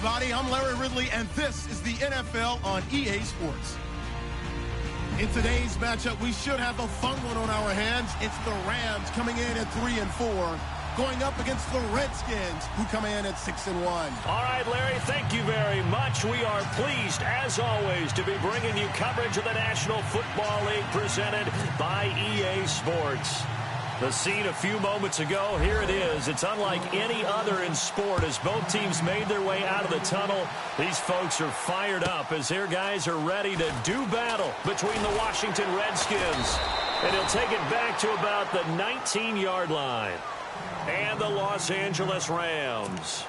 everybody. I'm Larry Ridley, and this is the NFL on EA Sports. In today's matchup, we should have a fun one on our hands. It's the Rams coming in at 3-4, going up against the Redskins, who come in at 6-1. All right, Larry, thank you very much. We are pleased, as always, to be bringing you coverage of the National Football League presented by EA Sports. The scene a few moments ago, here it is. It's unlike any other in sport as both teams made their way out of the tunnel. These folks are fired up as their guys are ready to do battle between the Washington Redskins. And he'll take it back to about the 19-yard line. And the Los Angeles Rams.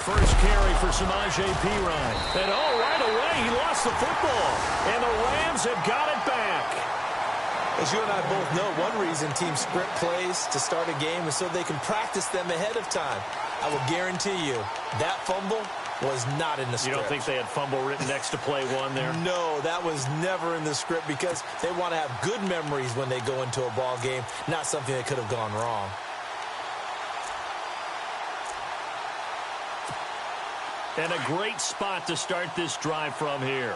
First carry for Samaje Perine. And right away, he lost the football. And the Rams have got it back. As you and I both know, one reason teams script plays to start a game is so they can practice them ahead of time. I will guarantee you that fumble was not in the script. You don't think they had fumble written next to play one there? No, that was never in the script because they want to have good memories when they go into a ball game, not something that could have gone wrong. And a great spot to start this drive from here.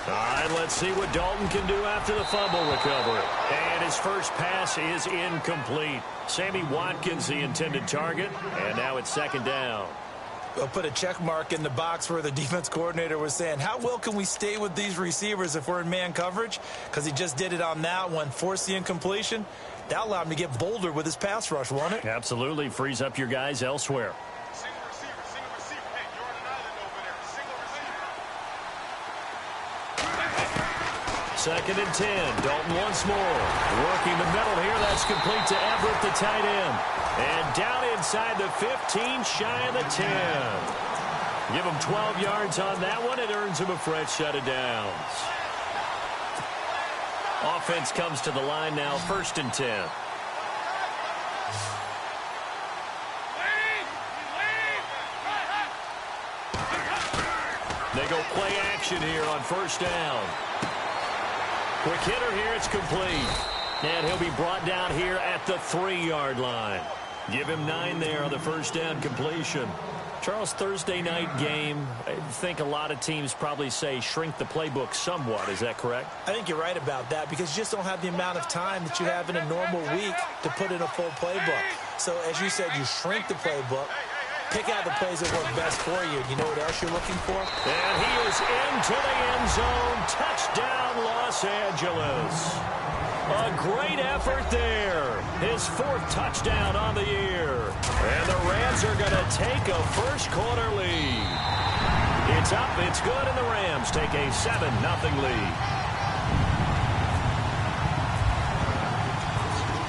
All right, let's see what Dalton can do after the fumble recovery. And his first pass is incomplete. Sammy Watkins, the intended target. And now it's second down. We'll put a check mark in the box where the defense coordinator was saying, how well can we stay with these receivers if we're in man coverage? Because he just did it on that one, forced the incompletion. That allowed him to get bolder with his pass rush, won't it? Absolutely. Frees up your guys elsewhere. Single receiver. Hey, you're on an island over there. Single receiver. Second and 10. Dalton once more. Working the middle here. That's complete to Everett, the tight end. And down inside the 15, shy of the 10. Give him 12 yards on that one. It earns him a fresh set of downs. Offense comes to the line now, first and 10. They go play action here on first down. Quick hitter here, it's complete. And he'll be brought down here at the 3-yard line. Give him 9 there on the first down completion. Charles, Thursday night game, I think a lot of teams probably say shrink the playbook somewhat. Is that correct? I think you're right about that because you just don't have the amount of time that you have in a normal week to put in a full playbook. So, as you said, you shrink the playbook, pick out the plays that work best for you. You know what else you're looking for? And he is into the end zone. Touchdown, Los Angeles. A great effort there. His 4th touchdown on the year. And the Rams are going to take a first-quarter lead. It's up, it's good, and the Rams take a 7-0 lead.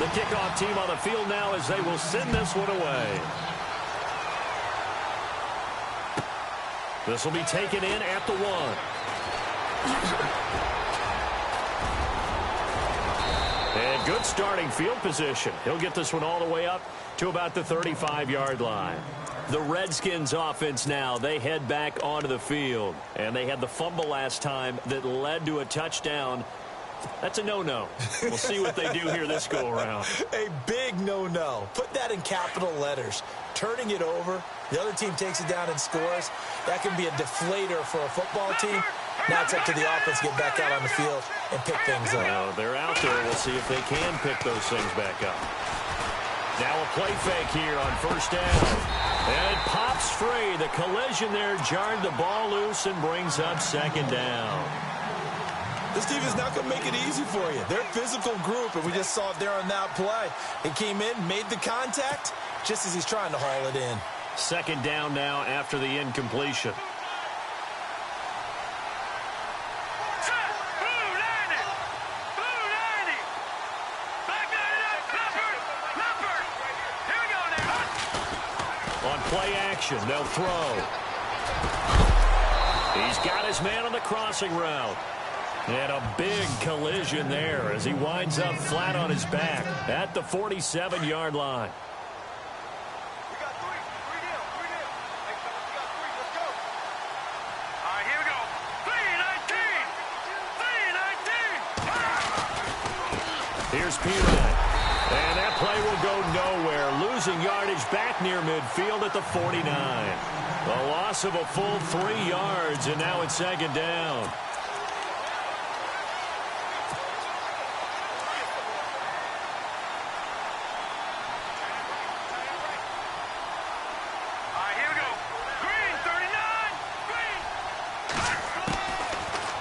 The kickoff team on the field now as they will send this one away. This will be taken in at the 1. And good starting field position. He'll get this one all the way up to about the 35-yard line. The Redskins offense now, they head back onto the field. And they had the fumble last time that led to a touchdown. That's a no-no. We'll see what they do here this go-around. A big no-no. Put that in capital letters. Turning it over, the other team takes it down and scores. That can be a deflator for a football team. Now it's up to the offense to get back out on the field and pick things up. Well, they're out there. We'll see if they can pick those things back up. Now a play fake here on first down. And it pops free. The collision there jarred the ball loose and brings up second down. This team is not going to make it easy for you. They're a physical group, and we just saw it there on that play. It came in, made the contact, just as he's trying to haul it in. Second down now after the incompletion. play action. They'll throw. He's got his man on the crossing route. And a big collision there as he winds up flat on his back at the 47-yard line. We got three. Three down. Three down. Hey, fellas, we got three. Let's go. All right, here we go. 3-19. 3-19. Here's Piran. And that play will go nowhere. Losing yardage back near midfield at the 49. A loss of a full 3 yards, and now it's second down.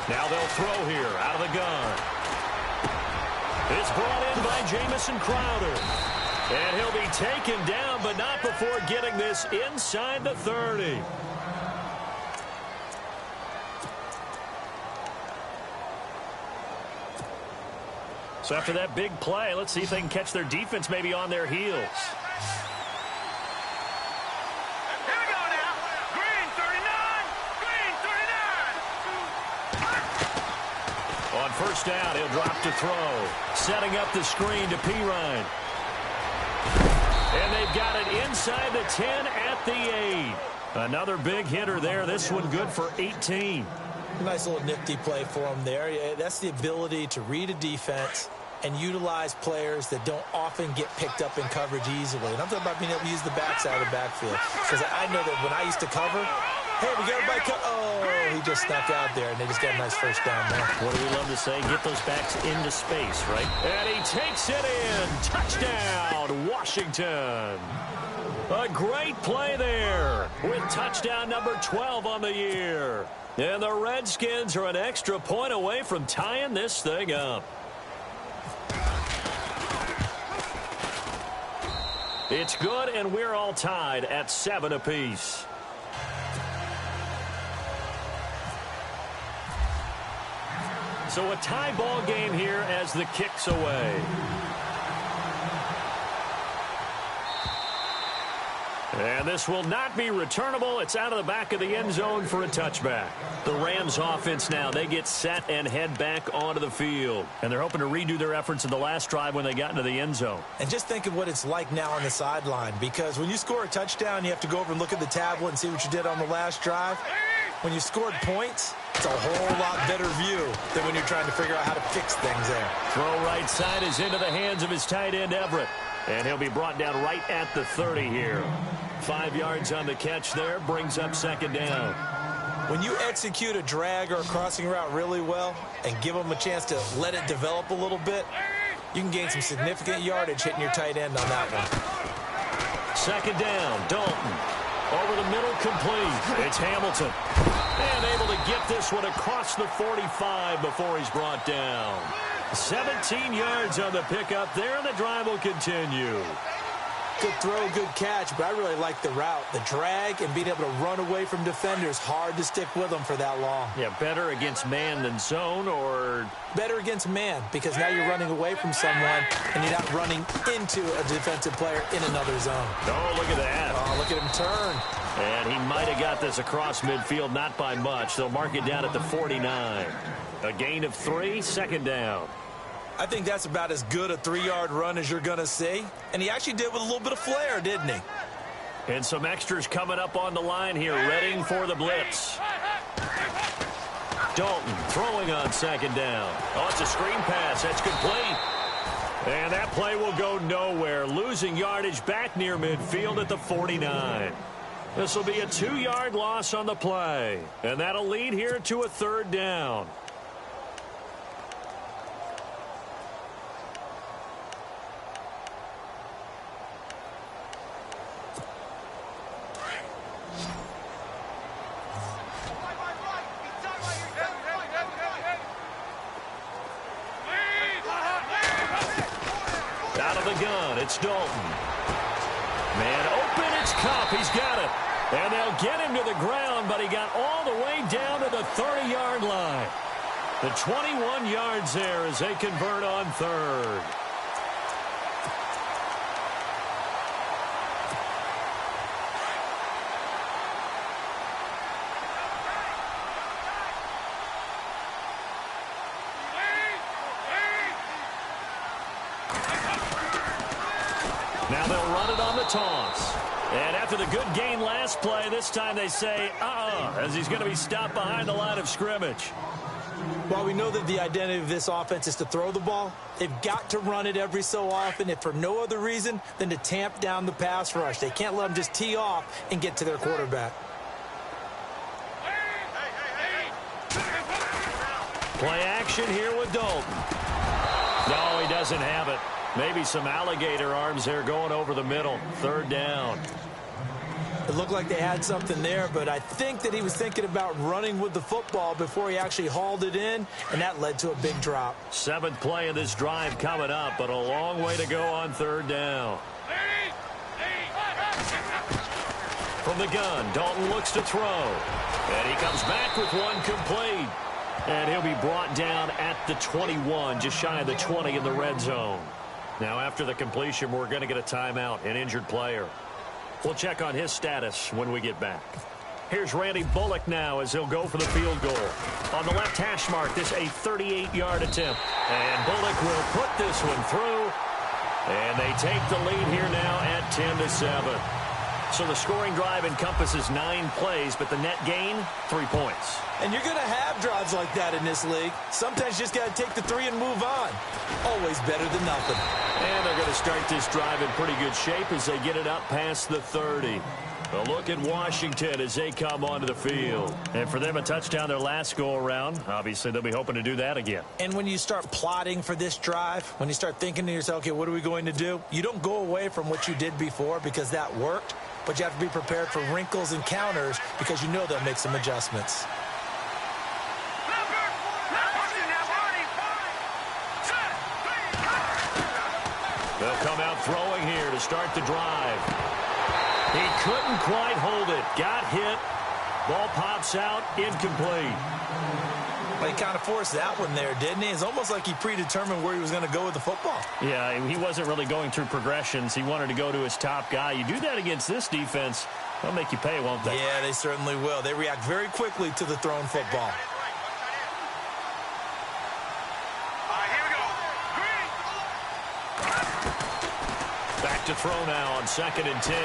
Now they'll throw here out of the gun. It's brought in by Jamison Crowder. And he'll be taken down, but not before getting this inside the 30. So after that big play, let's see if they can catch their defense maybe on their heels. On first down, he'll drop to throw. Setting up the screen to Pirine. And they've got it inside the 10 at the 8. Another big hitter there. This one good for 18. Nice little nifty play for him there. That's the ability to read a defense and utilize players that don't often get picked up in coverage easily. And I'm talking about being able to use the backside of the backfield. Because I know that when I used to cover, hey, we got everybody cut. Oh, he just snuck out there, and they just got a nice first down there. What do we love to say? Get those backs into space, right? And he takes it in. Touchdown, Washington. A great play there with touchdown number 12 on the year. And the Redskins are an extra point away from tying this thing up. It's good, and we're all tied at 7 apiece. So a tie ball game here as the kick's away. And this will not be returnable. It's out of the back of the end zone for a touchback. The Rams offense now, they get set and head back onto the field. And they're hoping to redo their efforts in the last drive when they got into the end zone. And just think of what it's like now on the sideline, because when you score a touchdown, you have to go over and look at the tablet and see what you did on the last drive. When you scored points, it's a whole lot better view than when you're trying to figure out how to fix things there. Throw right side is into the hands of his tight end, Everett. And he'll be brought down right at the 30 here. 5 yards on the catch there, brings up second down. When you execute a drag or a crossing route really well and give them a chance to let it develop a little bit, you can gain some significant yardage hitting your tight end on that one. Second down, Dalton. Over the middle, complete. It's Hamilton. And able to get this one across the 45 before he's brought down. 17 yards on the pickup there, and the drive will continue. Good throw, good catch, but I really like the route. The drag and being able to run away from defenders, hard to stick with them for that long. Yeah, better against man than zone, or? Better against man, because now you're running away from someone and you're not running into a defensive player in another zone. Oh, look at that. Oh, look at him turn. And he might have got this across midfield, not by much. They'll mark it down at the 49. A gain of 3, second down. I think that's about as good a 3-yard run as you're going to see. And he actually did with a little bit of flair, didn't he? And some extras coming up on the line here, readying for the blitz. Dalton throwing on second down. Oh, it's a screen pass. That's complete. And that play will go nowhere. Losing yardage back near midfield at the 49. This will be a 2-yard loss on the play. And that'll lead here to a third down. It's Dalton. Man open, it's Cup. He's got it. And they'll get him to the ground, but he got all the way down to the 30-yard line. The 21 yards there as they convert on third. toss. And after the good gain last play, this time they say, as he's going to be stopped behind the line of scrimmage. While we know that the identity of this offense is to throw the ball, they've got to run it every so often, if for no other reason than to tamp down the pass rush. They can't let them just tee off and get to their quarterback. Play action here with Dalton. No, he doesn't have it. Maybe some alligator arms there going over the middle. 3rd down. It looked like they had something there, but I think that he was thinking about running with the football before he actually hauled it in, and that led to a big drop. 7th play of this drive coming up, but a long way to go on 3rd down. From the gun, Dalton looks to throw. And he comes back with one complete. And he'll be brought down at the 21, just shy of the 20 in the red zone. Now, after the completion, we're going to get a timeout, an injured player. We'll check on his status when we get back. Here's Randy Bullock now as he'll go for the field goal. On the left hash mark, this a 38-yard attempt. And Bullock will put this one through. And they take the lead here now at 10-7. So the scoring drive encompasses 9 plays, but the net gain, 3 points. And you're going to have drives like that in this league. Sometimes you just got to take the 3 and move on. Always better than nothing. And they're going to start this drive in pretty good shape as they get it up past the 30. A look at Washington as they come onto the field. And for them, a touchdown their last go-around. Obviously, they'll be hoping to do that again. And when you start plotting for this drive, when you start thinking to yourself, okay, what are we going to do? You don't go away from what you did before because that worked. But you have to be prepared for wrinkles and counters because you know they'll make some adjustments. They'll come out throwing here to start the drive. He couldn't quite hold it. Got hit. Ball pops out. Incomplete. But he kind of forced that one there, didn't he? It's almost like he predetermined where he was going to go with the football. Yeah, he wasn't really going through progressions. He wanted to go to his top guy. You do that against this defense, they'll make you pay, won't they? Yeah, they certainly will. They react very quickly to the thrown football. Back to throw now on 2nd and 10.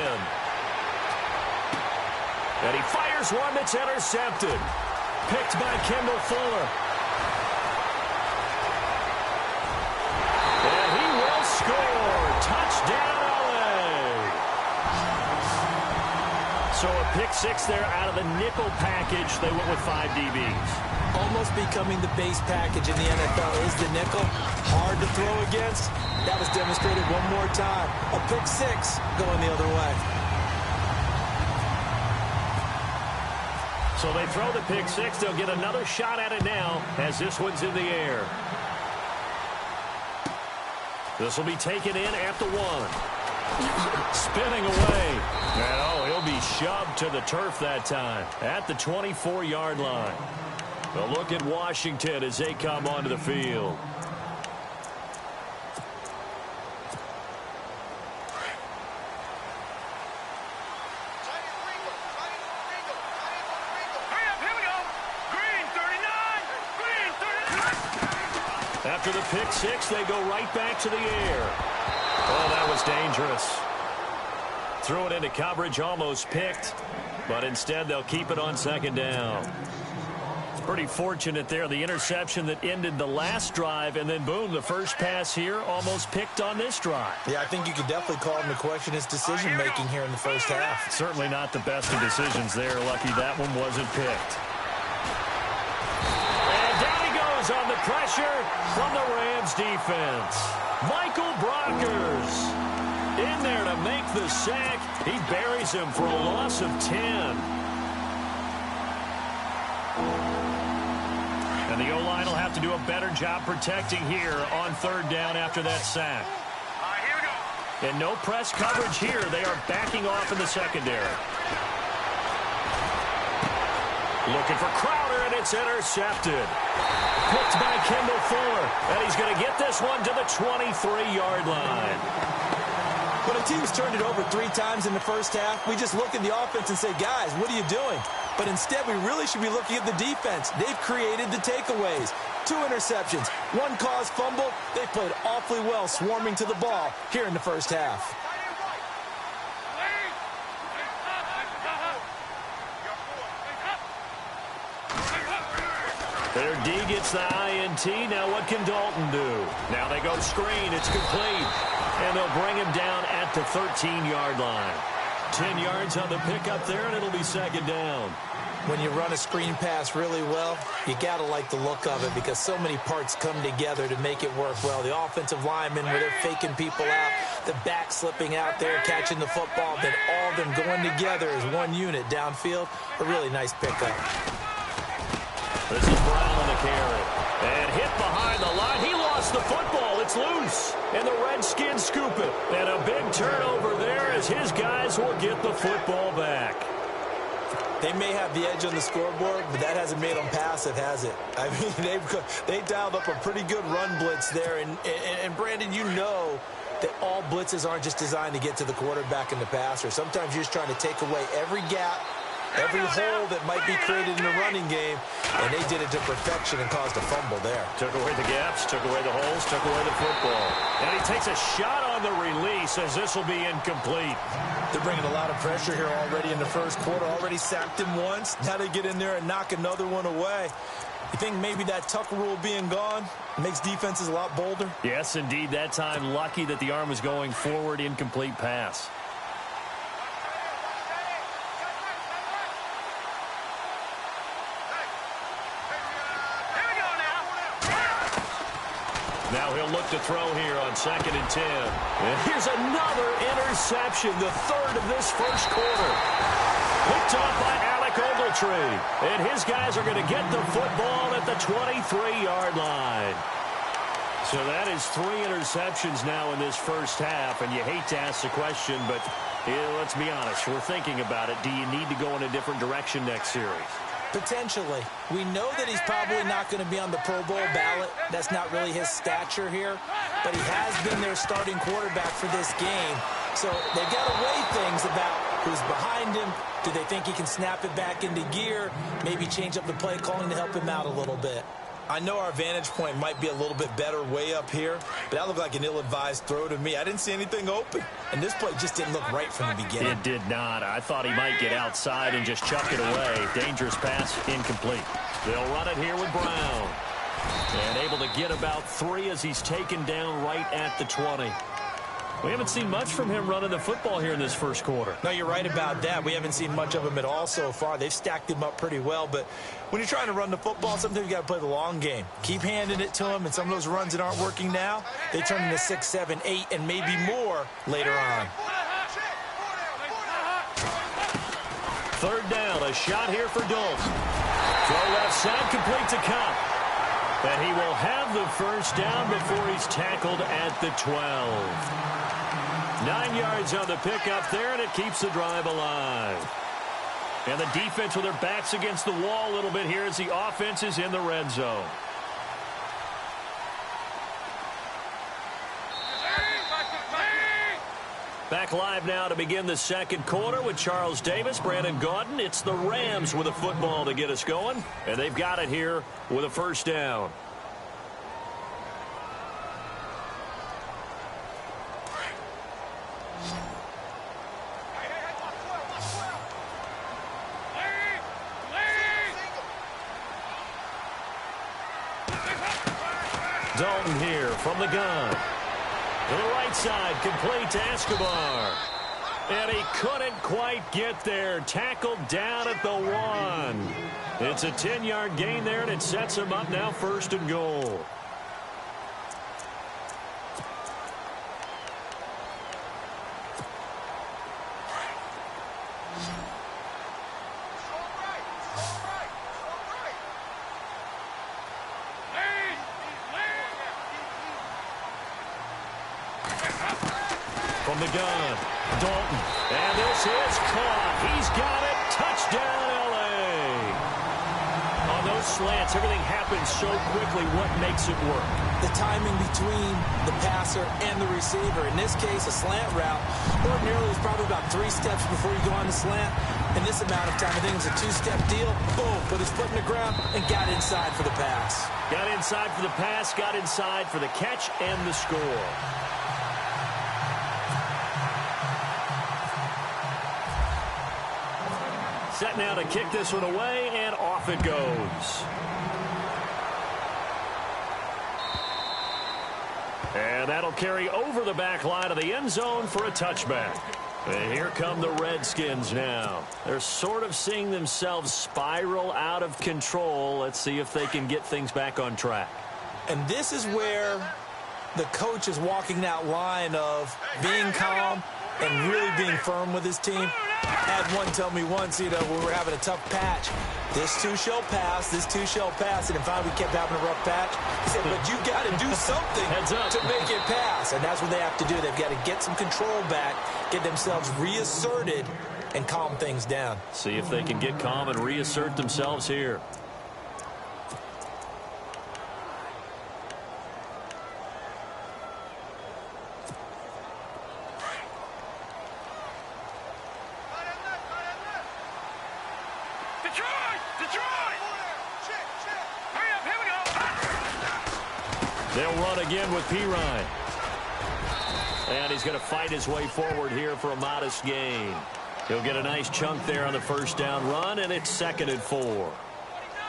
And he fires one that's intercepted. Picked by Kendall Fuller. And he will score. Touchdown, LA. So a pick 6 there out of the nickel package. They went with 5 DBs. Almost becoming the base package in the NFL is the nickel. Hard to throw against. That was demonstrated one more time. A pick 6 going the other way. So they throw the pick 6. They'll get another shot at it now as this one's in the air. This will be taken in at the 1. Spinning away. And he'll be shoved to the turf that time at the 24-yard line. A look at Washington as they come onto the field. After the pick 6, they go right back to the air. Oh, that was dangerous. Threw it into coverage, almost picked, but instead they'll keep it on 2nd down. Pretty fortunate there, the interception that ended the last drive, and then boom, the first pass here almost picked on this drive. Yeah, I think you could definitely call him to question his decision-making here in the first half. Certainly not the best of decisions there. Lucky that one wasn't picked. And down he goes on the pressure from the Rams defense. Michael Brockers in there to make the sack. He buries him for a loss of 10. And the O-line will have to do a better job protecting here on 3rd down after that sack. Here we go. And no press coverage here. They are backing off in the secondary. Looking for Crowder, and it's intercepted. Picked by Kendall Fuller. And he's going to get this one to the 23-yard line. When a team's turned it over 3 times in the first half, we just look at the offense and say, guys, what are you doing? But instead, we really should be looking at the defense. They've created the takeaways. 2 interceptions, 1 caused fumble. They played awfully well swarming to the ball here in the first half. Their D gets the INT. Now what can Dalton do? Now they go screen. It's complete. And they'll bring him down at the 13-yard line. 10 yards on the pickup there, and it'll be second down. When you run a screen pass really well, you got to like the look of it because so many parts come together to make it work well. The offensive linemen, where they're faking people out, the back slipping out there, catching the football, then all of them going together as one unit downfield. A really nice pickup. This is Brown on the carry. And hit behind the line. He lost the football. It's loose. And the Redskins scoop it. And a big turnover there as his guys will get the football back. They may have the edge on the scoreboard, but that hasn't made them passive, has it? I mean, they dialed up a pretty good run blitz there. And Brandon, you know that all blitzes aren't just designed to get to the quarterback and the passer. Sometimes you're just trying to take away every gap, every hole that might be created in the running game, and they did it to perfection and caused a fumble there. Took away the gaps, took away the holes, took away the football. And he takes a shot on the release as this will be incomplete. They're bringing a lot of pressure here already in the first quarter. Already sacked him once. Now they get in there and knock another one away. You think maybe that Tucker rule being gone makes defenses a lot bolder? Yes, indeed. That time, lucky that the arm was going forward, incomplete pass. Now he'll look to throw here on 2nd and 10. And here's another interception, the third of this first quarter. Picked off by Alec Ogletree. And his guys are going to get the football at the 23-yard line. So that is 3 interceptions now in this first half. And you hate to ask the question, but let's be honest. We're thinking about it. Do you need to go in a different direction next series? Potentially. We know that he's probably not going to be on the Pro Bowl ballot. That's not really his stature here. But he has been their starting quarterback for this game. So they've got to weigh things about who's behind him. Do they think he can snap it back into gear? Maybe change up the play calling to help him out a little bit. I know our vantage point might be a little bit better way up here, but that looked like an ill-advised throw to me. I didn't see anything open, and this play just didn't look right from the beginning. It did not. I thought he might get outside and just chuck it away. Dangerous pass, incomplete. They'll run it here with Brown. And able to get about 3 as he's taken down right at the 20. We haven't seen much from him running the football here in this first quarter. No, you're right about that. We haven't seen much of him at all so far. They've stacked him up pretty well, but when you're trying to run the football, sometimes you got to play the long game. Keep handing it to him, and some of those runs that aren't working now, they turn into 6, 7, 8, and maybe more later on. 3rd down, a shot here for Dalton. Throw left side, complete to Cup. And he will have the first down before he's tackled at the 12. 9 yards on the pickup there, and it keeps the drive alive. And the defense with their backs against the wall a little bit here as the offense is in the red zone. Back live now to begin the second quarter with Charles Davis, Brandon Gaudin. It's the Rams with a football to get us going, and they've got it here with a first down. Dalton here from the gun. To the right side, complete to Escobar. And he couldn't quite get there. Tackled down at the 1. It's a 10-yard gain there, and it sets him up now 1st and goal. From the gun, Dalton. And this is caught. He's got it. Touchdown, L.A. On those slants, everything happens so quickly. What makes it work? The timing between the passer and the receiver. In this case, a slant route. Ordinarily, it's probably about 3 steps before you go on the slant. In this amount of time, I think it was a 2-step deal. Boom, put his foot in the ground and got inside for the pass. Got inside for the pass, got inside for the catch and the score. Set now to kick this one away, and off it goes. And that'll carry over the back line of the end zone for a touchback. And here come the Redskins now. They're sort of seeing themselves spiral out of control. Let's see if they can get things back on track. And this is where the coach is walking that line of being calm and really being firm with his team. I had one tell me once, when we were having a tough patch, this too shall pass, this too shall pass. And if finally we kept having a rough patch, he said, but you got to do something to make it pass. And that's what they have to do. They've got to get some control back, get themselves reasserted, and calm things down. See if they can get calm and reassert themselves here. They'll run again with Pirine. And he's going to fight his way forward here for a modest gain. He'll get a nice chunk there on the first down run, and it's 2nd and 4.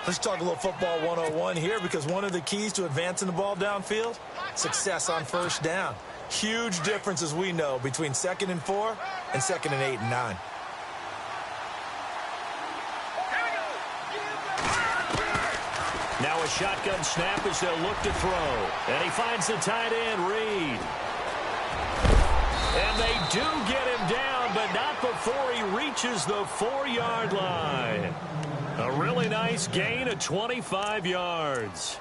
Let's talk a little football 101 here, because one of the keys to advancing the ball downfield, success on first down. Huge difference, as we know, between 2nd and 4 and 2nd and 8 and 9. Now a shotgun snap as they'll look to throw. And he finds the tight end, Reed. And they do get him down, but not before he reaches the 4-yard line. A really nice gain of 25 yards.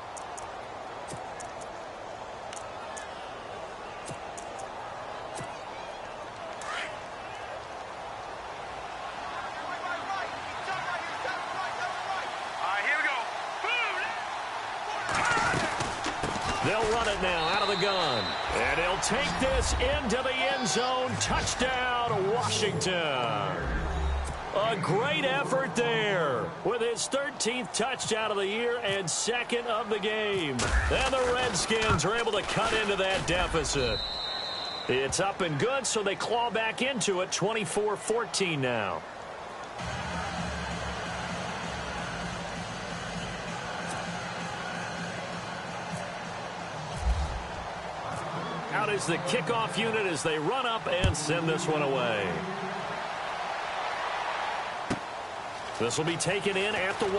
They'll run it now out of the gun. And he'll take this into the end zone. Touchdown, Washington. A great effort there with his 13th touchdown of the year and 2nd of the game. And the Redskins are able to cut into that deficit. It's up and good, so they claw back into it, 24-14 now. Out is the kickoff unit as they run up and send this one away. This will be taken in at the 1.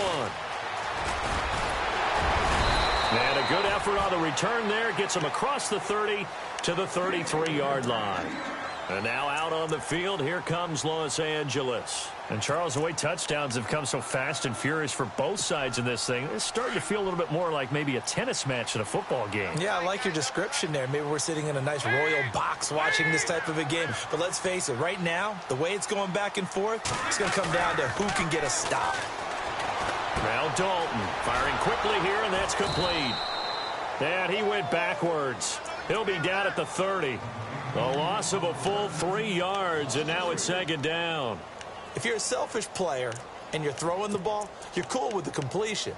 And a good effort on the return there. Gets him across the 30 to the 33-yard line. And now out on the field, here comes Los Angeles. And, Charles, the way touchdowns have come so fast and furious for both sides in this thing, it's starting to feel a little bit more like maybe a tennis match than a football game. Yeah, I like your description there. Maybe we're sitting in a nice royal box watching this type of a game. But let's face it, right now, the way it's going back and forth, it's going to come down to who can get a stop. Now Dalton firing quickly here, and that's complete. And he went backwards. He'll be down at the 30. A loss of a full 3 yards, and now it's 2nd down. If you're a selfish player and you're throwing the ball, you're cool with the completion.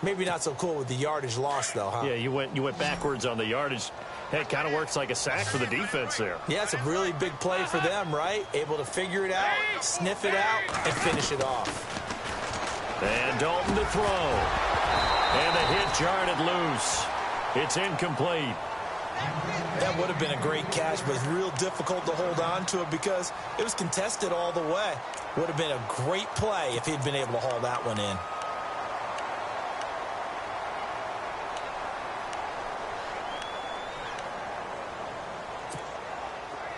Maybe not so cool with the yardage loss, though, huh? Yeah, you went backwards on the yardage. Hey, it kind of works like a sack for the defense there. Yeah, it's a really big play for them, right? Able to figure it out, sniff it out, and finish it off. And Dalton to throw. And the hit jarred it loose. It's incomplete. That would have been a great catch, but it's real difficult to hold on to it because it was contested all the way. Would have been a great play if he'd been able to haul that one in.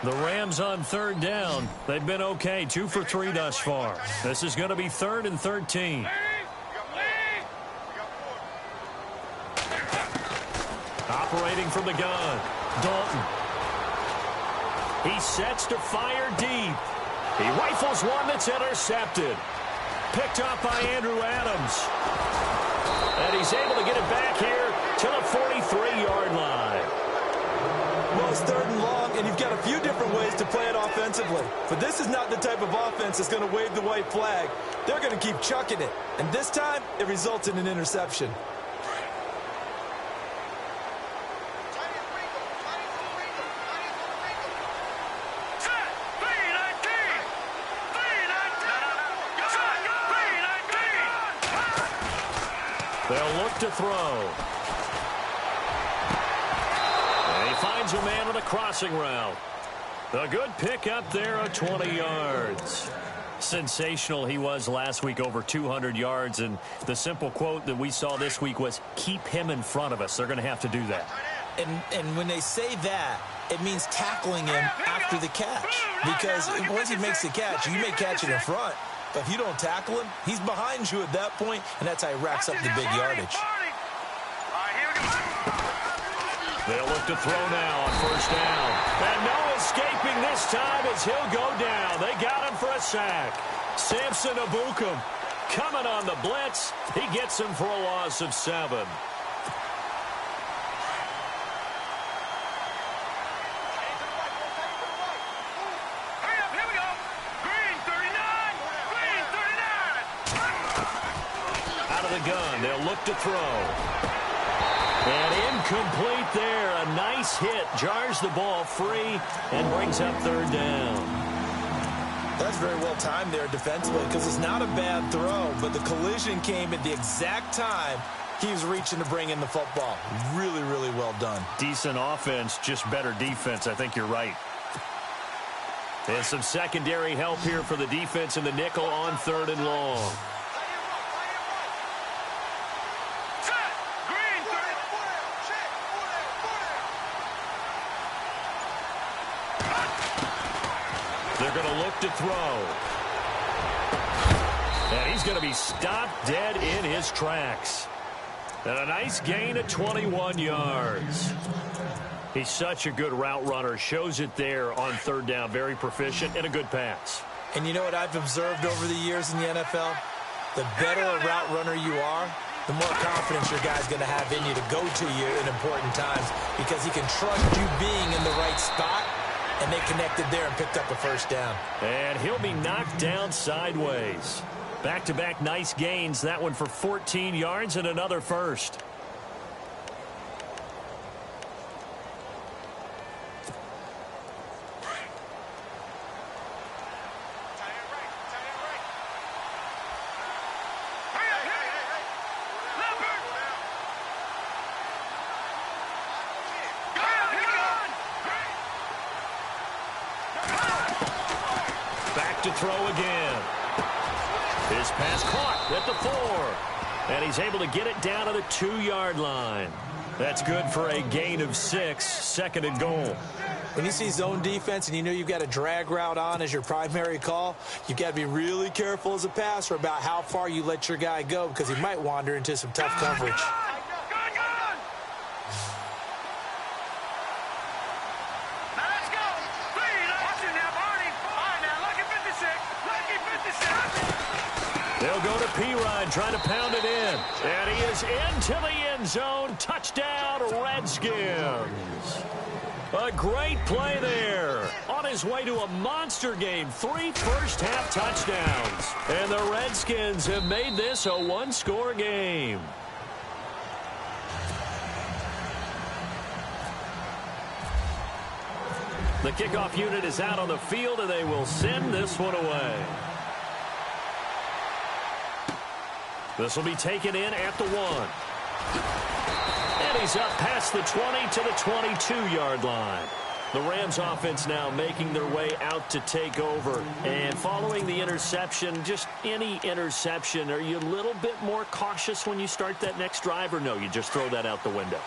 The Rams on 3rd down. They've been okay, 2 for 3 thus far. This is going to be 3rd and 13. Operating from the gun, Dalton. He sets to fire deep. He rifles one that's intercepted. Picked up by Andrew Adams. And he's able to get it back here to the 43-yard line. Well, it's 3rd and long, and you've got a few different ways to play it offensively. But this is not the type of offense that's going to wave the white flag. They're going to keep chucking it. And this time, it results in an interception. They'll look to throw. And he finds a man on a crossing route. A good pick up there of 20 yards. Sensational he was last week, over 200 yards. And the simple quote that we saw this week was, keep him in front of us. They're going to have to do that. And when they say that, it means tackling him after the catch. Because once he makes the catch, you may catch it in front. But if you don't tackle him, he's behind you at that point, and that's how he racks up the big yardage. They'll look to throw now on first down. And no escaping this time as he'll go down. They got him for a sack. Samson Abukum coming on the blitz. He gets him for a loss of 7. Out of the gun, they'll look to throw. And incomplete there. A nice hit. Jars the ball free and brings up third down. That's very well timed there defensively because it's not a bad throw, but the collision came at the exact time he was reaching to bring in the football. Really, really well done. Decent offense, just better defense. I think you're right. And some secondary help here for the defense in the nickel on third and long. They're going to look to throw. And he's going to be stopped dead in his tracks. And a nice gain of 21 yards. He's such a good route runner. Shows it there on third down. Very proficient and a good pass. And you know what I've observed over the years in the NFL? The better a route runner you are, the more confidence your guy's going to have in you to go to you in important times because he can trust you being in the right spot. And they connected there and picked up a first down. And he'll be knocked down sideways. Back-to-back nice gains. That one for 14 yards and another first. To throw again. His pass caught at the 4. And he's able to get it down to the 2-yard line. That's good for a gain of 6, second and goal. When you see zone defense and you know you've got a drag route on as your primary call, you've got to be really careful as a passer about how far you let your guy go because he might wander into some tough coverage. They'll go to P-Rod, trying to pound it in. And he is into the end zone. Touchdown, Redskins. A great play there. On his way to a monster game. 3 first-half touchdowns. And the Redskins have made this a one-score game. The kickoff unit is out on the field, and they will send this one away. This will be taken in at the 1. And he's up past the 20 to the 22-yard line. The Rams offense now making their way out to take over. And following the interception, just any interception, are you a little bit more cautious when you start that next drive, or no, you just throw that out the window?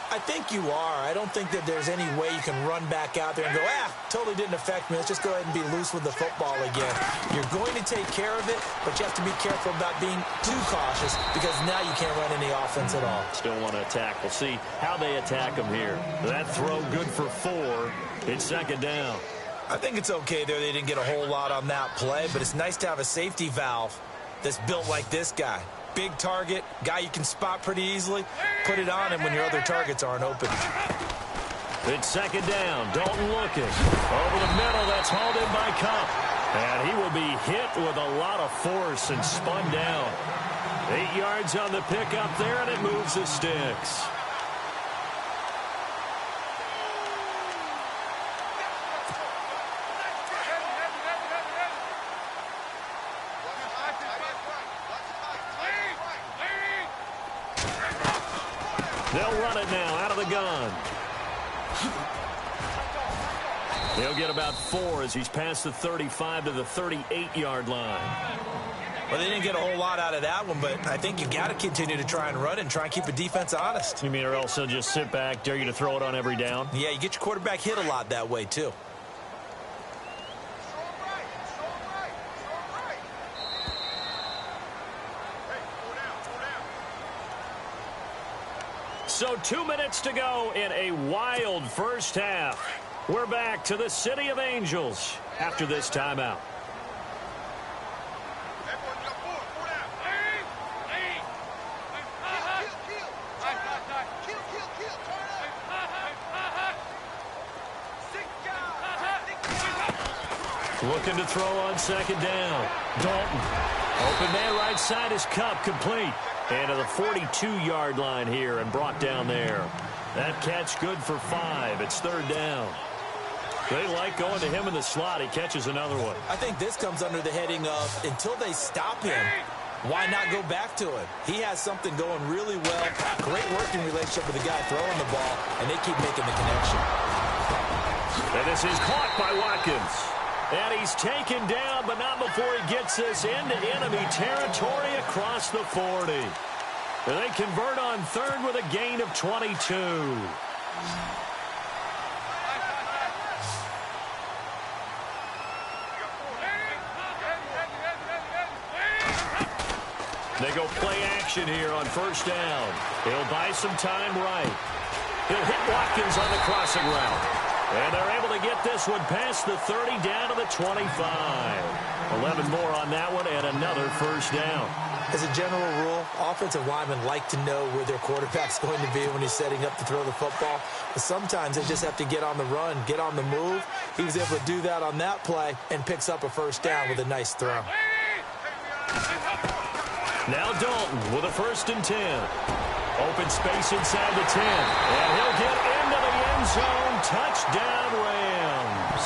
I think you are. I don't think that there's any way you can run back out there and go, totally didn't affect me. Let's just go ahead and be loose with the football again. You're going to take care of it, but you have to be careful about being too cautious because now you can't run any offense at all. Still want to attack. We'll see how they attack him here. That throw good for 4. It's second down. I think it's okay there. They didn't get a whole lot on that play, but it's nice to have a safety valve that's built like this guy. Big target, guy you can spot pretty easily. Put it on him when your other targets aren't open. It's second down. Dalton looking. Over the middle, that's hauled in by Cup. And he will be hit with a lot of force and spun down. 8 yards on the pickup there, and it moves the sticks. They'll run it now out of the gun. He'll get about 4 as he's past the 35 to the 38-yard line. Well, they didn't get a whole lot out of that one, but I think you got to continue to try and run and try and keep the defense honest. You mean or else they'll just sit back, dare you to throw it on every down? Yeah, you get your quarterback hit a lot that way, too. So 2 minutes to go in a wild first half. We're back to the City of Angels after this timeout. Looking to throw on second down. Dalton. Open man right side is Cup, complete. And to the 42-yard line here and brought down there. That catch good for 5. It's third down. They like going to him in the slot. He catches another one. I think this comes under the heading of until they stop him, why not go back to him? He has something going really well. Great working relationship with the guy throwing the ball, and they keep making the connection. And this is caught by Watkins. And he's taken down, but not before he gets this into enemy territory across the 40. And they convert on third with a gain of 22. They go play action here on first down. He'll buy some time right. He'll hit Watkins on the crossing route. And they're able to get this one past the 30 down to the 25. 11 more on that one and another first down. As a general rule, offensive linemen like to know where their quarterback's going to be when he's setting up to throw the football. But sometimes they just have to get on the run, get on the move. He was able to do that on that play and picks up a first down with a nice throw. Now Dalton with a 1st and 10. Open space inside the 10. And he'll get into the end zone. Touchdown, Rams.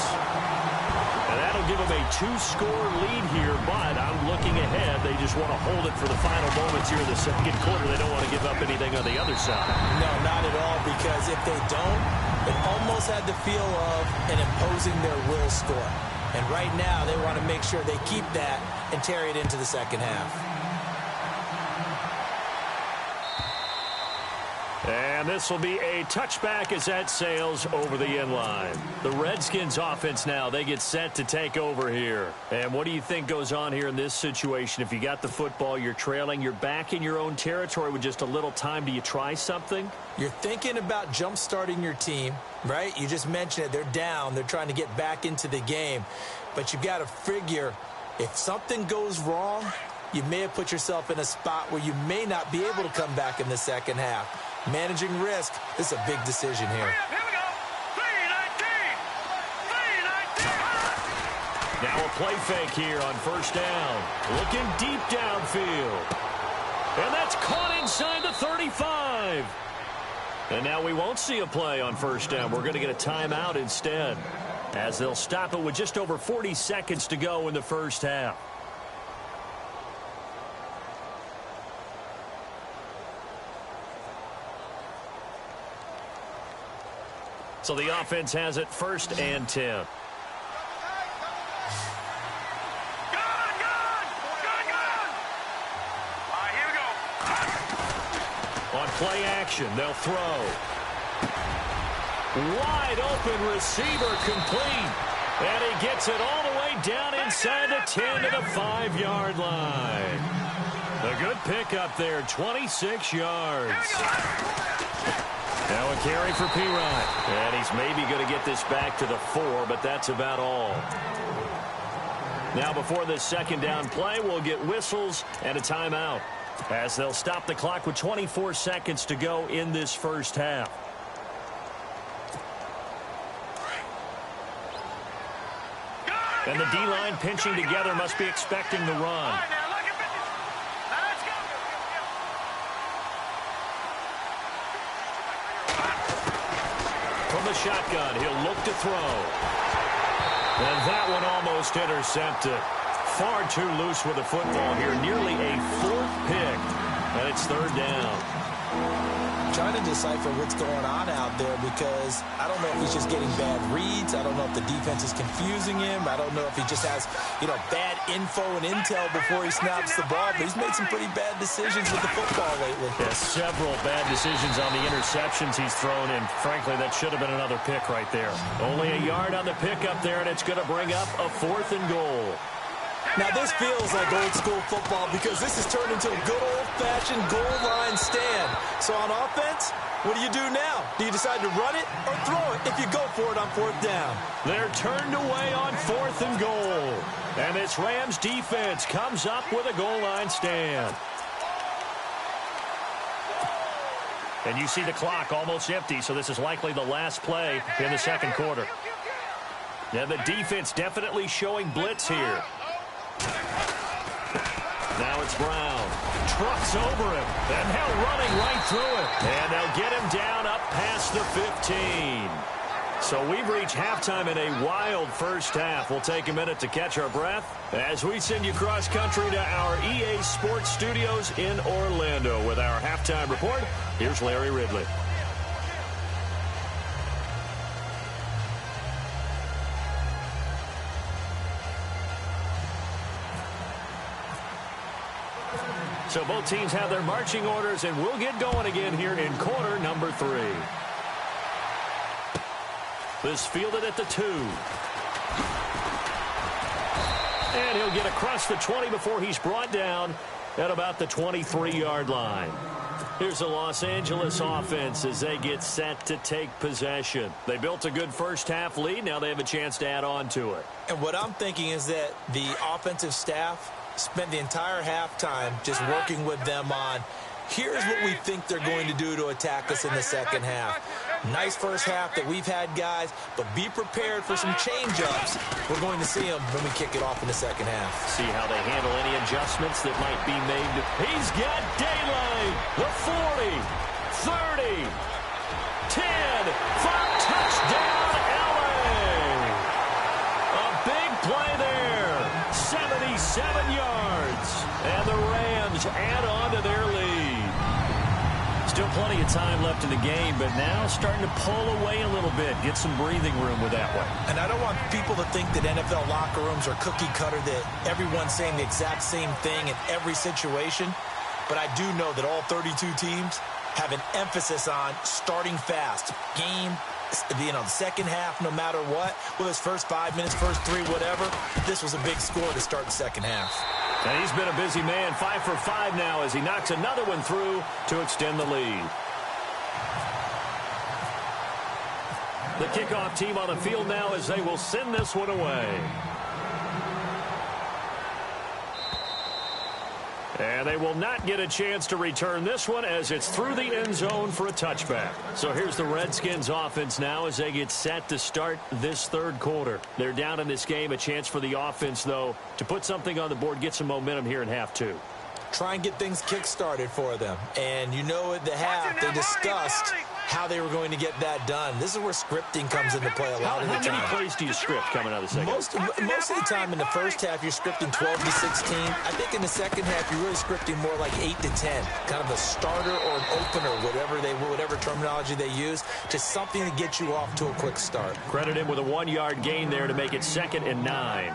And that'll give them a 2-score lead here, but I'm looking ahead. They just want to hold it for the final moments here in the second quarter. They don't want to give up anything on the other side. No, not at all, because if they don't, it almost had the feel of an imposing their will score. And right now, they want to make sure they keep that and carry it into the second half. And this will be a touchback as that sails over the end line. The Redskins offense now, they get set to take over here. And what do you think goes on here in this situation? If you got the football, you're trailing, you're back in your own territory with just a little time. Do you try something? You're thinking about jump-starting your team, right? You just mentioned it. They're down. They're trying to get back into the game. But you've got to figure if something goes wrong, you may have put yourself in a spot where you may not be able to come back in the second half. Managing risk, this is a big decision here. Here we go. 3-19. Now a play fake here on first down. Looking deep downfield. And that's caught inside the 35. And now we won't see a play on first down. We're going to get a timeout instead, as they'll stop it with just over 40 seconds to go in the first half. So the offense has it 1st and 10. On play action, they'll throw. Wide open receiver complete. And he gets it all the way down inside the 10 to the 5-yard line. A good pickup there, 26 yards. Now a carry for P-Rod. And he's maybe going to get this back to the 4, but that's about all. Now before this second down play, we'll get whistles and a timeout, as they'll stop the clock with 24 seconds to go in this first half. And the D-line pinching together must be expecting the run. From the shotgun, he'll look to throw. And that one almost intercepted. Far too loose with the football here. Nearly a 4th pick. And it's 3rd down. trying to decipher what's going on out there because I don't know if he's just getting bad reads. I don't know if the defense is confusing him. I don't know if he just has, bad info and intel before he snaps the ball. But he's made some pretty bad decisions with the football lately. Yeah, several bad decisions on the interceptions he's thrown, and frankly, that should have been another pick right there. Only a yard on the pickup there, and it's going to bring up a 4th and goal. Now, this feels like old-school football because this has turned into a good old-fashioned goal line stand. So on offense, what do you do now? Do you decide to run it or throw it if you go for it on 4th down? They're turned away on 4th and goal. And this Rams defense comes up with a goal line stand. And you see the clock almost empty, so this is likely the last play in the second quarter. Now the defense definitely showing blitz here. Now it's Brown. Trucks over him. And now running right through it. And they'll get him down up past the 15. So we've reached halftime in a wild first half. We'll take a minute to catch our breath as we send you cross country to our EA Sports Studios in Orlando with our halftime report. Here's Larry Ridley. So both teams have their marching orders, and we'll get going again here in quarter number 3. This fielded at the 2. And he'll get across the 20 before he's brought down at about the 23-yard line. Here's the Los Angeles offense as they get set to take possession. They built a good first-half lead. Now they have a chance to add on to it. And what I'm thinking is that the offensive staff spent the entire halftime just working with them on, here's what we think they're going to do to attack us in the second half. Nice first half that we've had, guys, but be prepared for some change-ups. We're going to see them when we kick it off in the second half. See how they handle any adjustments that might be made. He's got daylight. The 40, 30, 10, 5, touchdown, LA. A big play there. 77 yards. And the Rams add on to their lead. Still plenty of time left in the game, but now starting to pull away a little bit. Get some breathing room with that one. And I don't want people to think that NFL locker rooms are cookie cutter, that everyone's saying the exact same thing in every situation. But I do know that all 32 teams have an emphasis on starting fast. Game, the second half, no matter what, whether it's first 5 minutes, first 3, whatever, this was a big score to start the second half. And he's been a busy man, 5 for 5 now as he knocks another one through to extend the lead. The kickoff team on the field now as they will send this one away. And they will not get a chance to return this one as it's through the end zone for a touchback. So here's the Redskins offense now as they get set to start this third quarter. They're down in this game. A chance for the offense, though, to put something on the board, get some momentum here in half 2. Try and get things kick-started for them. And you know at the half, they discussed how they were going to get that done. This is where scripting comes into play a lot of the time. How many plays do you script coming out of the second? Most of the time in the first half, you're scripting 12 to 16. I think in the second half, you're really scripting more like 8 to 10. Kind of a starter or an opener, whatever terminology they use. Just something to get you off to a quick start. Credit him with a 1-yard gain there to make it 2nd and 9.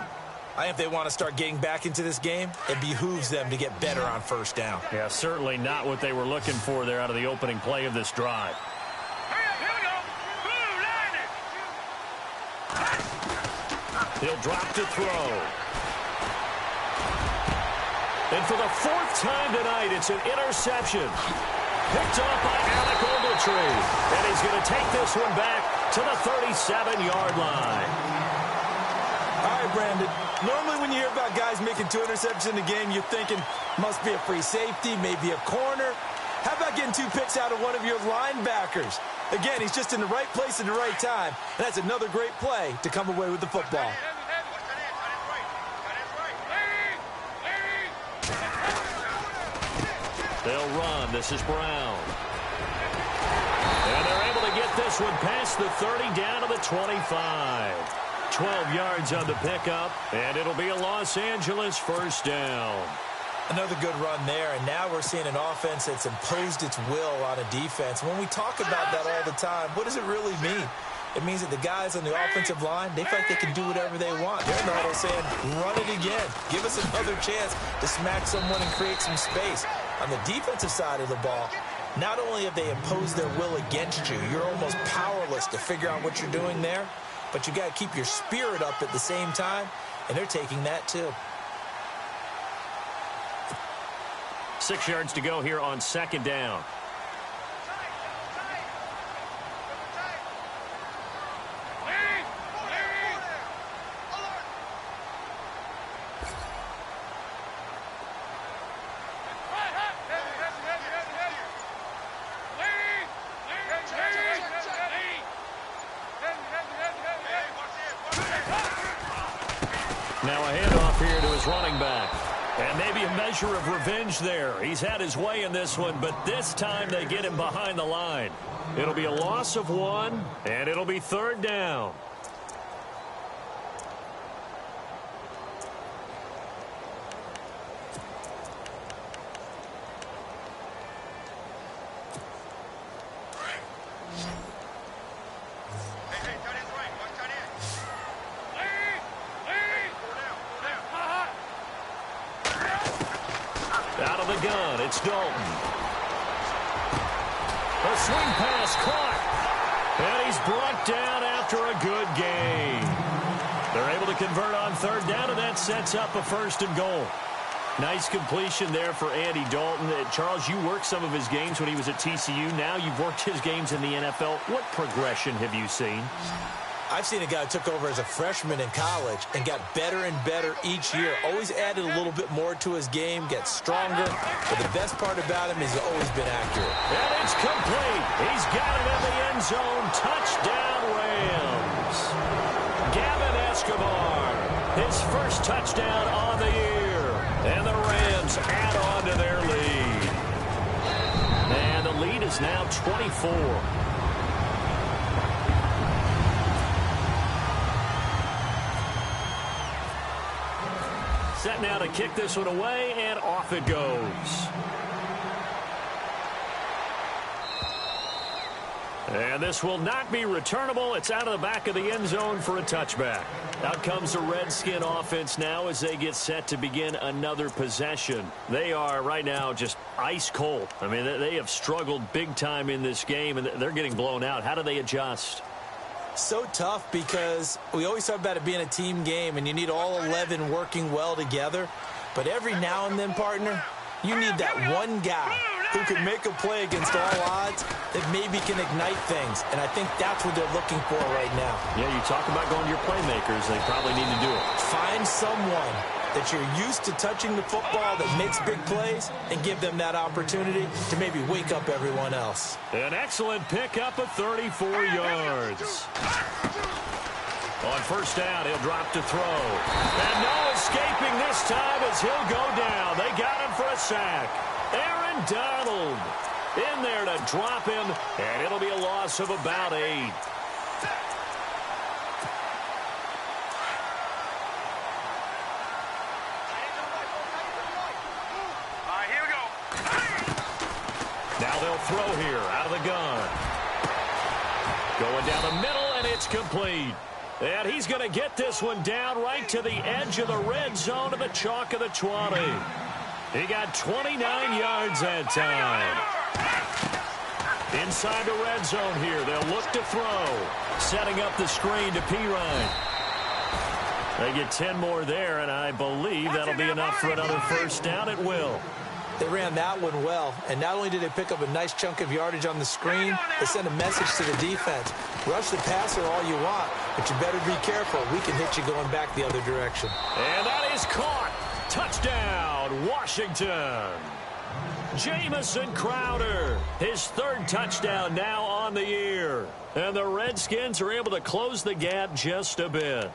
I think if they want to start getting back into this game, it behooves them to get better on first down. Yeah, certainly not what they were looking for there out of the opening play of this drive. He'll drop to throw. And for the 4th time tonight, it's an interception. Picked off by Alec Ogletree. And he's going to take this one back to the 37-yard line. All right, Brandon. Normally when you hear about guys making 2 interceptions in a game, you're thinking must be a free safety, maybe a corner. How about getting 2 picks out of one of your linebackers? Again, he's just in the right place at the right time. And that's another great play to come away with the football. They'll run. This is Brown. And they're able to get this one past the 30 down to the 25. 12 yards on the pickup, and it'll be a Los Angeles first down. Another good run there, and now we're seeing an offense that's imposed its will on a defense. When we talk about that all the time, what does it really mean? It means that the guys on the offensive line, they feel like they can do whatever they want. They're in the huddle saying, run it again. Give us another chance to smack someone and create some space. On the defensive side of the ball, not only have they imposed their will against you, you're almost powerless to figure out what you're doing there, but you got to keep your spirit up at the same time, and they're taking that too. 6 yards to go here on second down. Now a handoff here to his running back. And maybe a measure of revenge there. He's had his way in this one, but this time they get him behind the line. It'll be a loss of 1, and it'll be third down. Out of the gun, it's Dalton. A swing pass caught. And he's brought down after a good game. They're able to convert on third down, and that sets up a first and goal. Nice completion there for Andy Dalton. Charles, you worked some of his games when he was at TCU. Now you've worked his games in the NFL. What progression have you seen? I've seen a guy who took over as a freshman in college and got better and better each year. Always added a little bit more to his game, gets stronger. But the best part about him is he's always been accurate. And it's complete. He's got it in the end zone. Touchdown, Rams. Gavin Escobar, his first touchdown on the year. And the Rams add on to their lead. And the lead is now 24. Set now to kick this one away, and off it goes. And this will not be returnable. It's out of the back of the end zone for a touchback. Out comes the Redskin offense now as they get set to begin another possession. They are right now just ice cold. I mean, they have struggled big time in this game, and they're getting blown out. How do they adjust? So tough because we always talk about it being a team game and you need all 11 working well together. But every now and then, partner, you need that one guy who can make a play against all odds that maybe can ignite things. And I think that's what they're looking for right now. Yeah, you talk about going to your playmakers. They probably need to do it. Find someone that you're used to touching the football that makes big plays and give them that opportunity to maybe wake up everyone else. An excellent pickup of 34 yards. On first down, he'll drop to throw. And no escaping this time as he'll go down. They got him for a sack. Aaron Donald in there to drop him, and it'll be a loss of about 8. Now they'll throw here out of the gun. Going down the middle, and it's complete. And he's going to get this one down right to the edge of the red zone of the chalk of the 20. He got 29 yards that time. Inside the red zone here, they'll look to throw. Setting up the screen to Pirine. They get 10 more there, and I believe that'll be enough for another first down. It will. They ran that one well, and not only did they pick up a nice chunk of yardage on the screen, they sent a message to the defense. Rush the passer all you want, but you better be careful. We can hit you going back the other direction. And that is caught. Touchdown, Washington. Jamison Crowder, his third touchdown now on the year. And the Redskins are able to close the gap just a bit.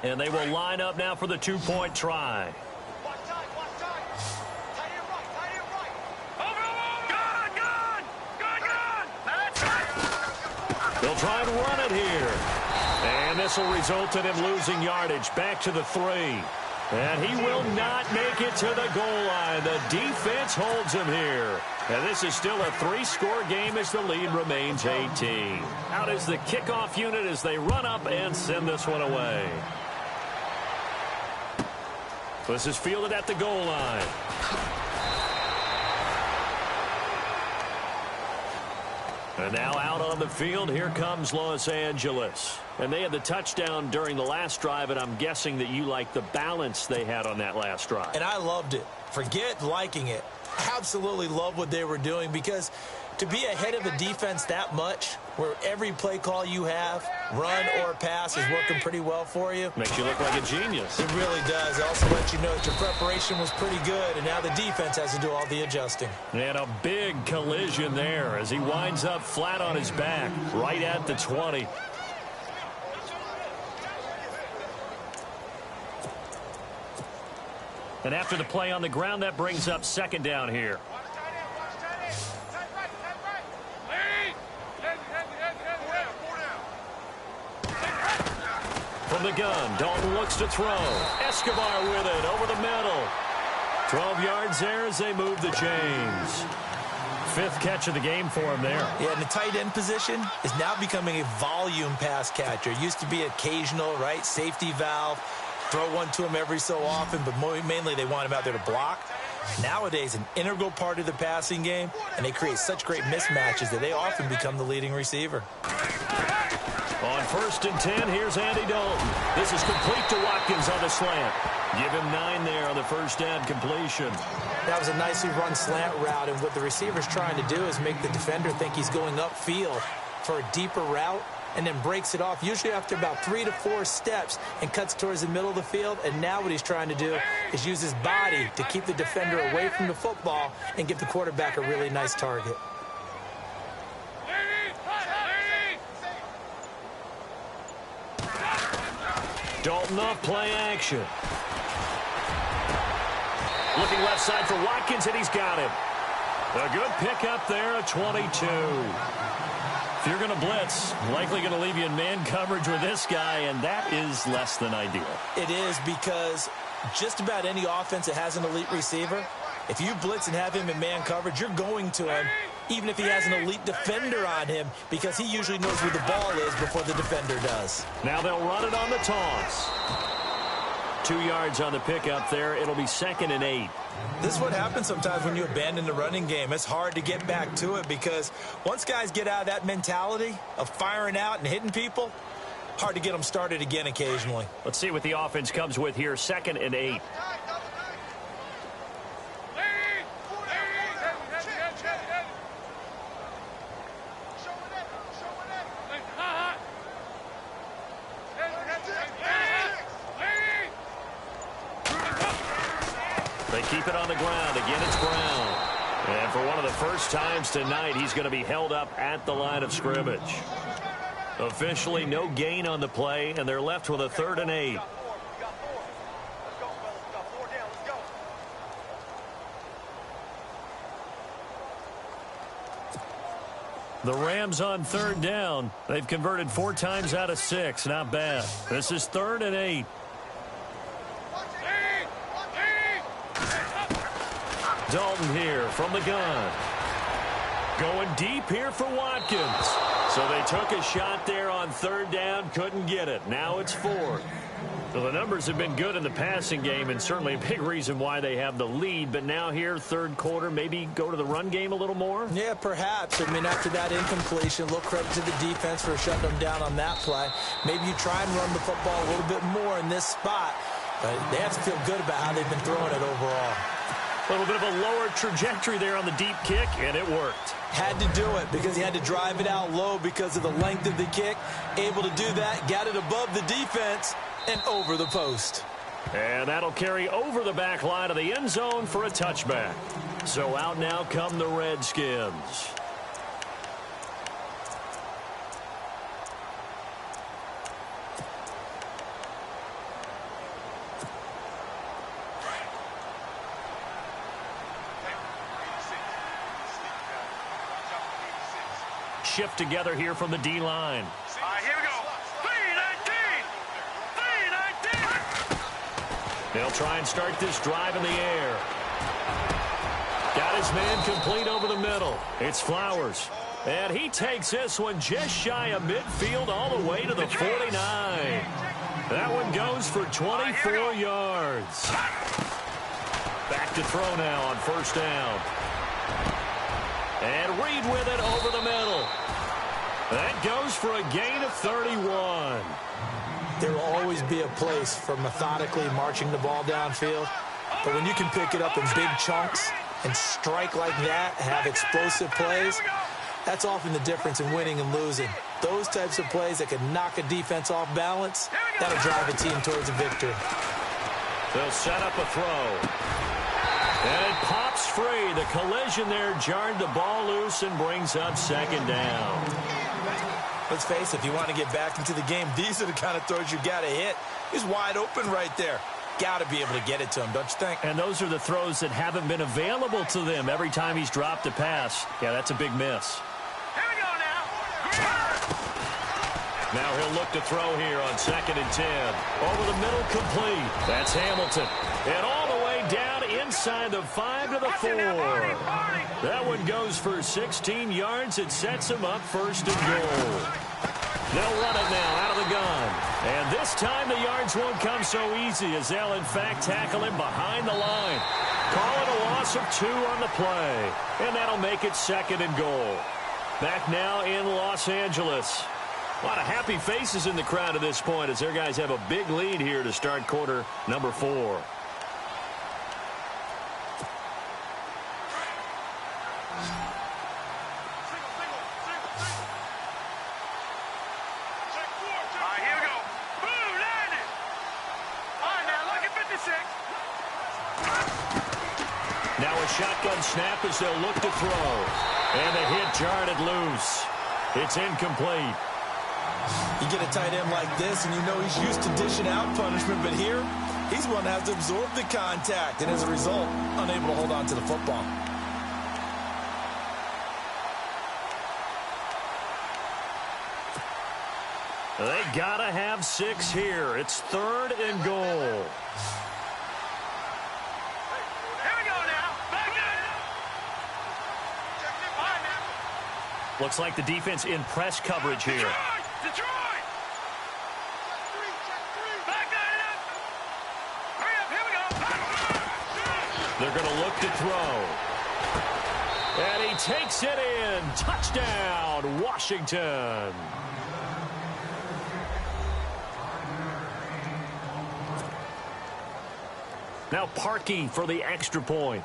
And they will line up now for the two-point try. They'll try and run it here. And this will result in him losing yardage. Back to the 3. And he will not make it to the goal line. The defense holds him here. And this is still a 3-score game as the lead remains 18. Out is the kickoff unit as they run up and send this one away. This is fielded at the goal line. And now out on the field, here comes Los Angeles. And they had the touchdown during the last drive, and I'm guessing that you like the balance they had on that last drive. And I loved it. Forget liking it. Absolutely love what they were doing, because to be ahead of a defense that much, where every play call you have, run or pass, is working pretty well for you. Makes you look like a genius. It really does. It also lets you know that your preparation was pretty good, and now the defense has to do all the adjusting. And a big collision there as he winds up flat on his back, right at the 20. And after the play on the ground, that brings up second down here. From the gun, Dalton looks to throw. Escobar with it over the middle. 12 yards there as they move the chains. 5th catch of the game for him there. Yeah, and the tight end position is now becoming a volume pass catcher. It used to be occasional, right? Safety valve. Throw one to him every so often, but mainly they want him out there to block. Nowadays, an integral part of the passing game, and they create such great mismatches that they often become the leading receiver. On 1st and 10, here's Andy Dalton. This is complete to Watkins on the slant. Give him 9 there on the first down completion. That was a nicely run slant route, and what the receiver's trying to do is make the defender think he's going upfield for a deeper route, and then breaks it off, usually after about 3 to 4 steps, and cuts towards the middle of the field. And now what he's trying to do is use his body to keep the defender away from the football and give the quarterback a really nice target. Dalton off play action. Looking left side for Watkins, and he's got him. A good pickup there, a 22. If you're going to blitz, likely going to leave you in man coverage with this guy, and that is less than ideal. It is, because just about any offense that has an elite receiver, if you blitz and have him in man coverage, you're going to him, even if he has an elite defender on him, because he usually knows where the ball is before the defender does. Now they'll run it on the toss. 2 yards on the pickup there. It'll be 2nd and 8. This is what happens sometimes when you abandon the running game. It's hard to get back to it, because once guys get out of that mentality of firing out and hitting people, hard to get them started again occasionally. Let's see what the offense comes with here. 2nd and 8. They keep it on the ground. Again, it's Brown. And for one of the first times tonight, he's going to be held up at the line of scrimmage. Officially, no gain on the play, and they're left with a 3rd and 8. The Rams on 3rd down. They've converted 4 times out of 6. Not bad. This is 3rd and 8. Dalton here from the gun. Going deep here for Watkins. So they took a shot there on 3rd down, couldn't get it. Now it's 4th. Well, the numbers have been good in the passing game, and certainly a big reason why they have the lead. But now here, 3rd quarter, maybe go to the run game a little more? Yeah, perhaps. I mean, after that incompletion, a little credit to the defense for shutting them down on that play. Maybe you try and run the football a little bit more in this spot. But they have to feel good about how they've been throwing it overall. A little bit of a lower trajectory there on the deep kick, and it worked. Had to do it because he had to drive it out low because of the length of the kick. Able to do that, got it above the defense and over the post. And that'll carry over the back line of the end zone for a touchback. So out now come the Redskins. shift together here from the D-line. All right, here we go. 3-19. They'll try and start this drive in the air. Got his man complete over the middle. It's Flowers. And he takes this one just shy of midfield all the way to the 49. That one goes for 24 yards. Back to throw now on first down. And Reed with it over the middle. That goes for a gain of 31. There will always be a place for methodically marching the ball downfield. But when you can pick it up in big chunks and strike like that, have explosive plays, that's often the difference in winning and losing. Those types of plays that can knock a defense off balance, that'll drive a team towards a victory. They'll set up a throw. And it pops free. The collision there jarred the ball loose and brings up second down. Let's face it, if you want to get back into the game, these are the kind of throws you got to hit. He's wide open right there. Got to be able to get it to him, don't you think? And those are the throws that haven't been available to them every time he's dropped a pass. Yeah, that's a big miss. Here we go now. Now he'll look to throw here on 2nd and 10. Over the middle, complete. That's Hamilton. And all the way down inside the 5 to the 4. That one goes for 16 yards. It sets him up first and goal. They'll run it now out of the gun. And this time the yards won't come so easy as they'll, in fact, tackle him behind the line. Call it a loss of 2 on the play. And that'll make it 2nd and goal. Back now in Los Angeles. A lot of happy faces in the crowd at this point as their guys have a big lead here to start quarter number 4. Now a shotgun snap as they'll look to throw. And the hit jarred it loose. It's incomplete. You get a tight end like this, and you know he's used to dishing out punishment, but here, he's one that has to absorb the contact, and as a result, unable to hold on to the football. They gotta have 6 here. It's 3rd and goal. Looks like the defense in press coverage here. Detroit! They're going to look to throw. And he takes it in. Touchdown, Washington. Now Parkey for the extra point.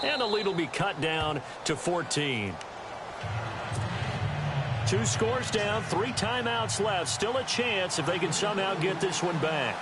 And the lead will be cut down to 14. 2 scores down, 3 timeouts left. Still a chance if they can somehow get this one back.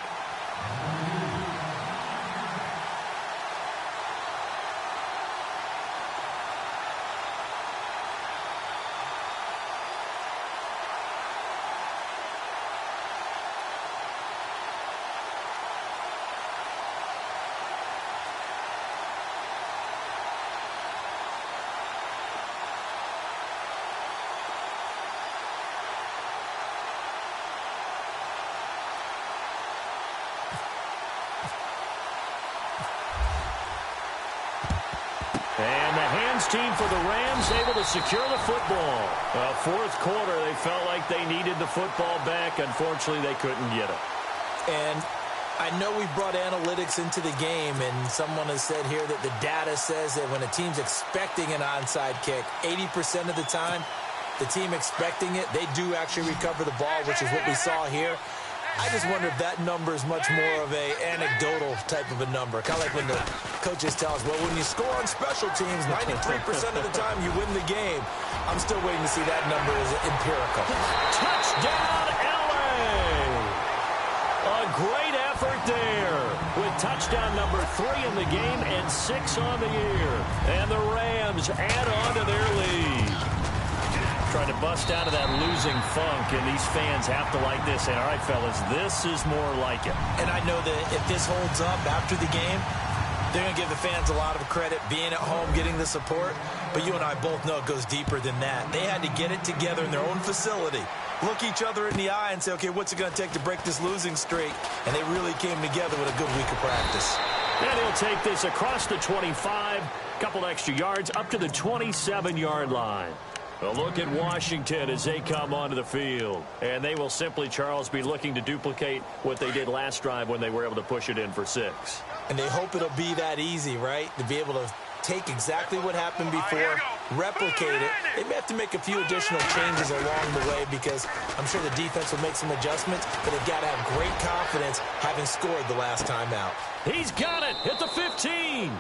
And the hands team for the Rams able to secure the football. Well, 4th quarter, they felt like they needed the football back. Unfortunately, they couldn't get it. And I know we brought analytics into the game, and someone has said here that the data says that when a team's expecting an onside kick, 80% of the time, the team expecting it, they do actually recover the ball, which is what we saw here. I just wonder if that number is much more of a anecdotal type of a number. Kind of like when the coaches tell us, well, when you score on special teams, 93% of the time you win the game. I'm still waiting to see that number as empirical. Touchdown, LA! A great effort there with touchdown number 3 in the game and 6 on the year. And the Rams add on to their lead. Trying to bust out of that losing funk, and these fans have to like this. And all right, fellas, this is more like it. And I know that if this holds up after the game, They're going to give the fans a lot of credit being at home, getting the support. But you and I both know it goes deeper than that. They had to get it together in their own facility, look each other in the eye and say, okay, what's it going to take to break this losing streak? And they really came together with a good week of practice. And he'll take this across the 25, couple extra yards, up to the 27-yard line. A look at Washington as they come onto the field. And they will simply, Charles, be looking to duplicate what they did last drive when they were able to push it in for 6. And they hope it'll be that easy, right? To be able to take exactly what happened before, replicate it. They may have to make a few additional changes along the way because I'm sure the defense will make some adjustments, but they've got to have great confidence having scored the last time out. He's got it at the 15.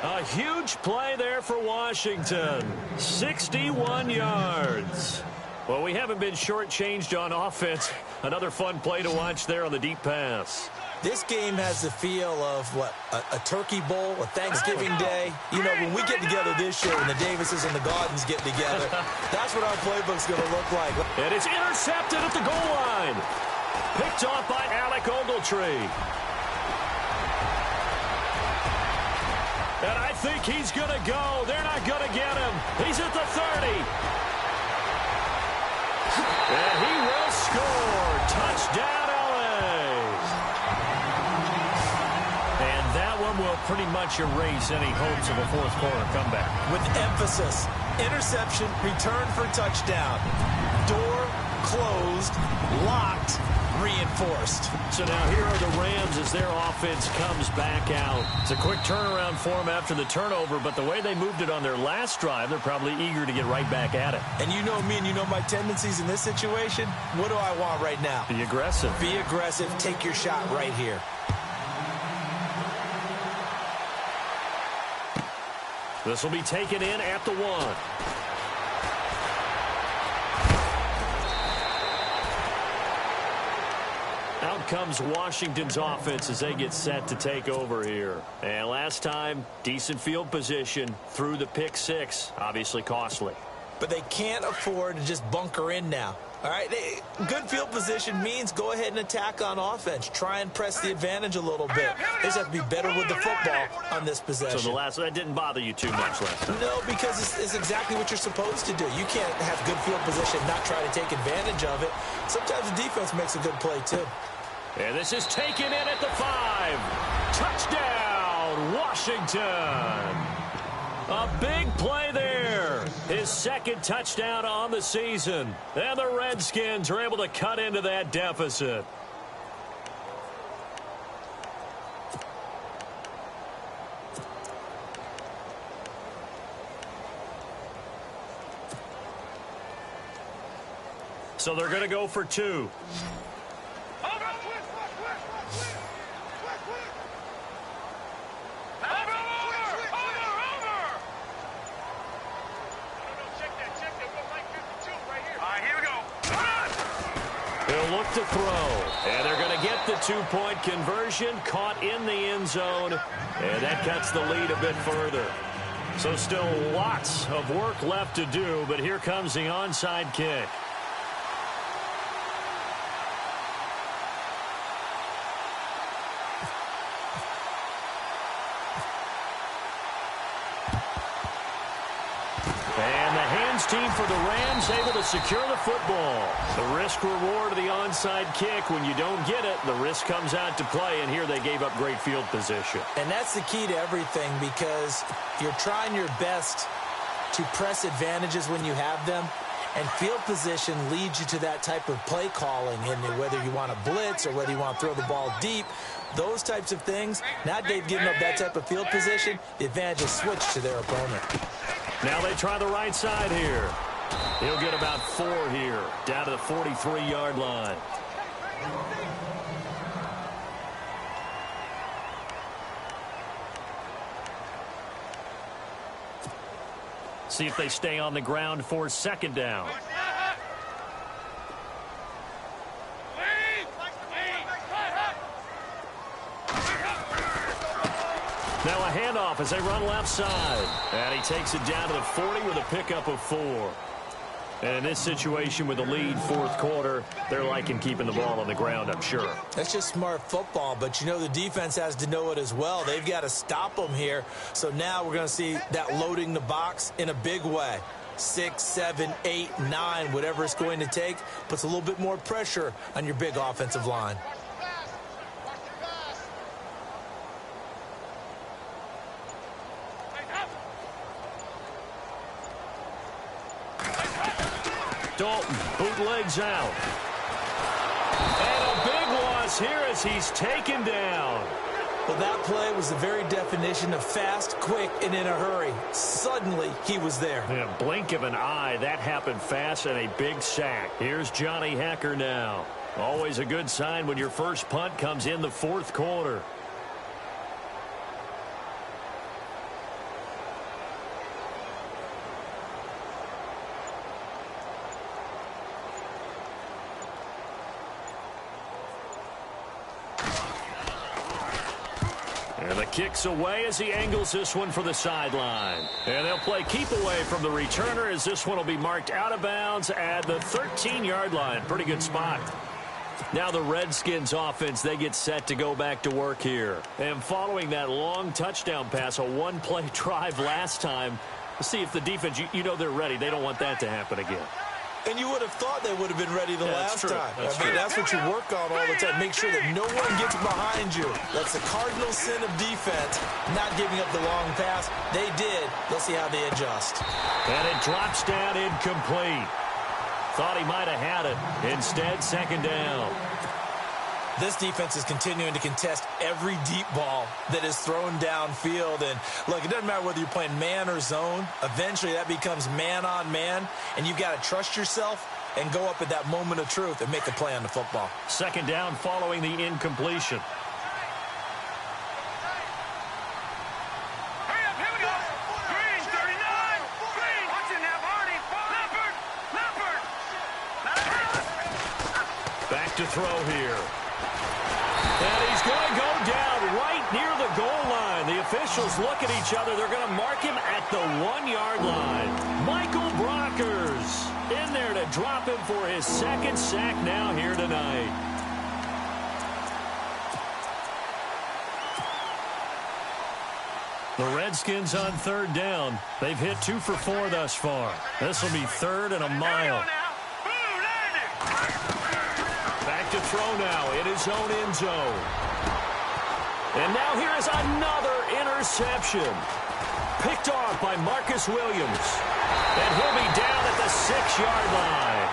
A huge play there for Washington. 61 yards. Well, we haven't been shortchanged on offense. Another fun play to watch there on the deep pass. This game has the feel of, what, a turkey bowl, a Thanksgiving day. You know, when we get together this year, when the Davises and the Gardens get together, that's what our playbook's going to look like. And it's intercepted at the goal line. Picked off by Alec Ogletree. And I think he's going to go. They're not going to get him. He's at the 30. And he will score. Touchdown, LA. And that one will pretty much erase any hopes of a fourth quarter comeback. With emphasis, interception, return for touchdown. Door closed, locked, reinforced. So now here are the Rams as their offense comes back out. It's a quick turnaround for them after the turnover, but the way they moved it on their last drive, they're probably eager to get right back at it. And you know me and you know my tendencies in this situation. What do I want right now? Be aggressive. Be aggressive. Take your shot right here. This will be taken in at the 1. Out comes Washington's offense as they get set to take over here. And last time, decent field position through the pick 6. Obviously costly. But they can't afford to just bunker in now. All right, good field position means go ahead and attack on offense. Try and press the advantage a little bit. They just have to be better with the football on this possession. So that didn't bother you too much last time? No, because it's exactly what you're supposed to do. You can't have good field position and not try to take advantage of it. Sometimes the defense makes a good play, too. And this is taken in at the 5. Touchdown, Washington. A big play there. His second touchdown on the season. And the Redskins are able to cut into that deficit. So they're going to go for 2. They'll look to throw, and they're going to get the 2-point conversion, caught in the end zone, and that cuts the lead a bit further. So still lots of work left to do, but here comes the onside kick. And the hands team for the Rams able to secure the football. The risk reward of the onside kick. When you don't get it, the risk comes out to play, and here they gave up great field position. And that's the key to everything, because you're trying your best to press advantages when you have them, and field position leads you to that type of play calling, and whether you want to blitz or whether you want to throw the ball deep, those types of things. Now they've given up that type of field position, the advantage is switched to their opponent. Now they try the right side here. He'll get about 4 here, down to the 43-yard line. See if they stay on the ground for second down. Now a handoff as they run left side. And he takes it down to the 40 with a pickup of 4. And in this situation with the lead, fourth quarter, they're liking keeping the ball on the ground, I'm sure. That's just smart football, but you know the defense has to know it as well. They've got to stop them here. So now we're going to see that loading the box in a big way. 6, 7, 8, 9, whatever it's going to take, puts a little bit more pressure on your big offensive line. Dalton bootlegs out. And a big loss here as he's taken down. Well, that play was the very definition of fast, quick, and in a hurry. Suddenly, he was there. In a blink of an eye, that happened fast and a big sack. Here's Johnny Hacker now. Always a good sign when your first punt comes in the fourth quarter. And the kick's away as he angles this one for the sideline. And they'll play keep away from the returner as this one will be marked out of bounds at the 13-yard line. Pretty good spot. Now the Redskins offense, they get set to go back to work here. And following that long touchdown pass, a one-play drive last time, we'll see if the defense, you know they're ready. They don't want that to happen again. And you would have thought they would have been ready the last time. That's what you work on all the time. Make sure that no one gets behind you. That's the cardinal sin of defense, not giving up the long pass. They did. Let's see how they adjust. And it drops down incomplete. Thought he might have had it. Instead, second down. This defense is continuing to contest every deep ball that is thrown downfield. And, look, it doesn't matter whether you're playing man or zone. Eventually, that becomes man on man. And you've got to trust yourself and go up at that moment of truth and make a play on the football. Second down following the incompletion. Hurry up, here we go. Green, 39. Green. Watch it now, Barney. Leopard. Back to throw here. And he's going to go down right near the goal line. The officials look at each other. They're going to mark him at the 1-yard line. Michael Brockers in there to drop him for his second sack now here tonight. The Redskins on third down. They've hit 2 for 4 thus far. This will be third and a mile. Back to throw now in his own end zone. And now here is another interception. Picked off by Marcus Williams. And he'll be down at the 6-yard line.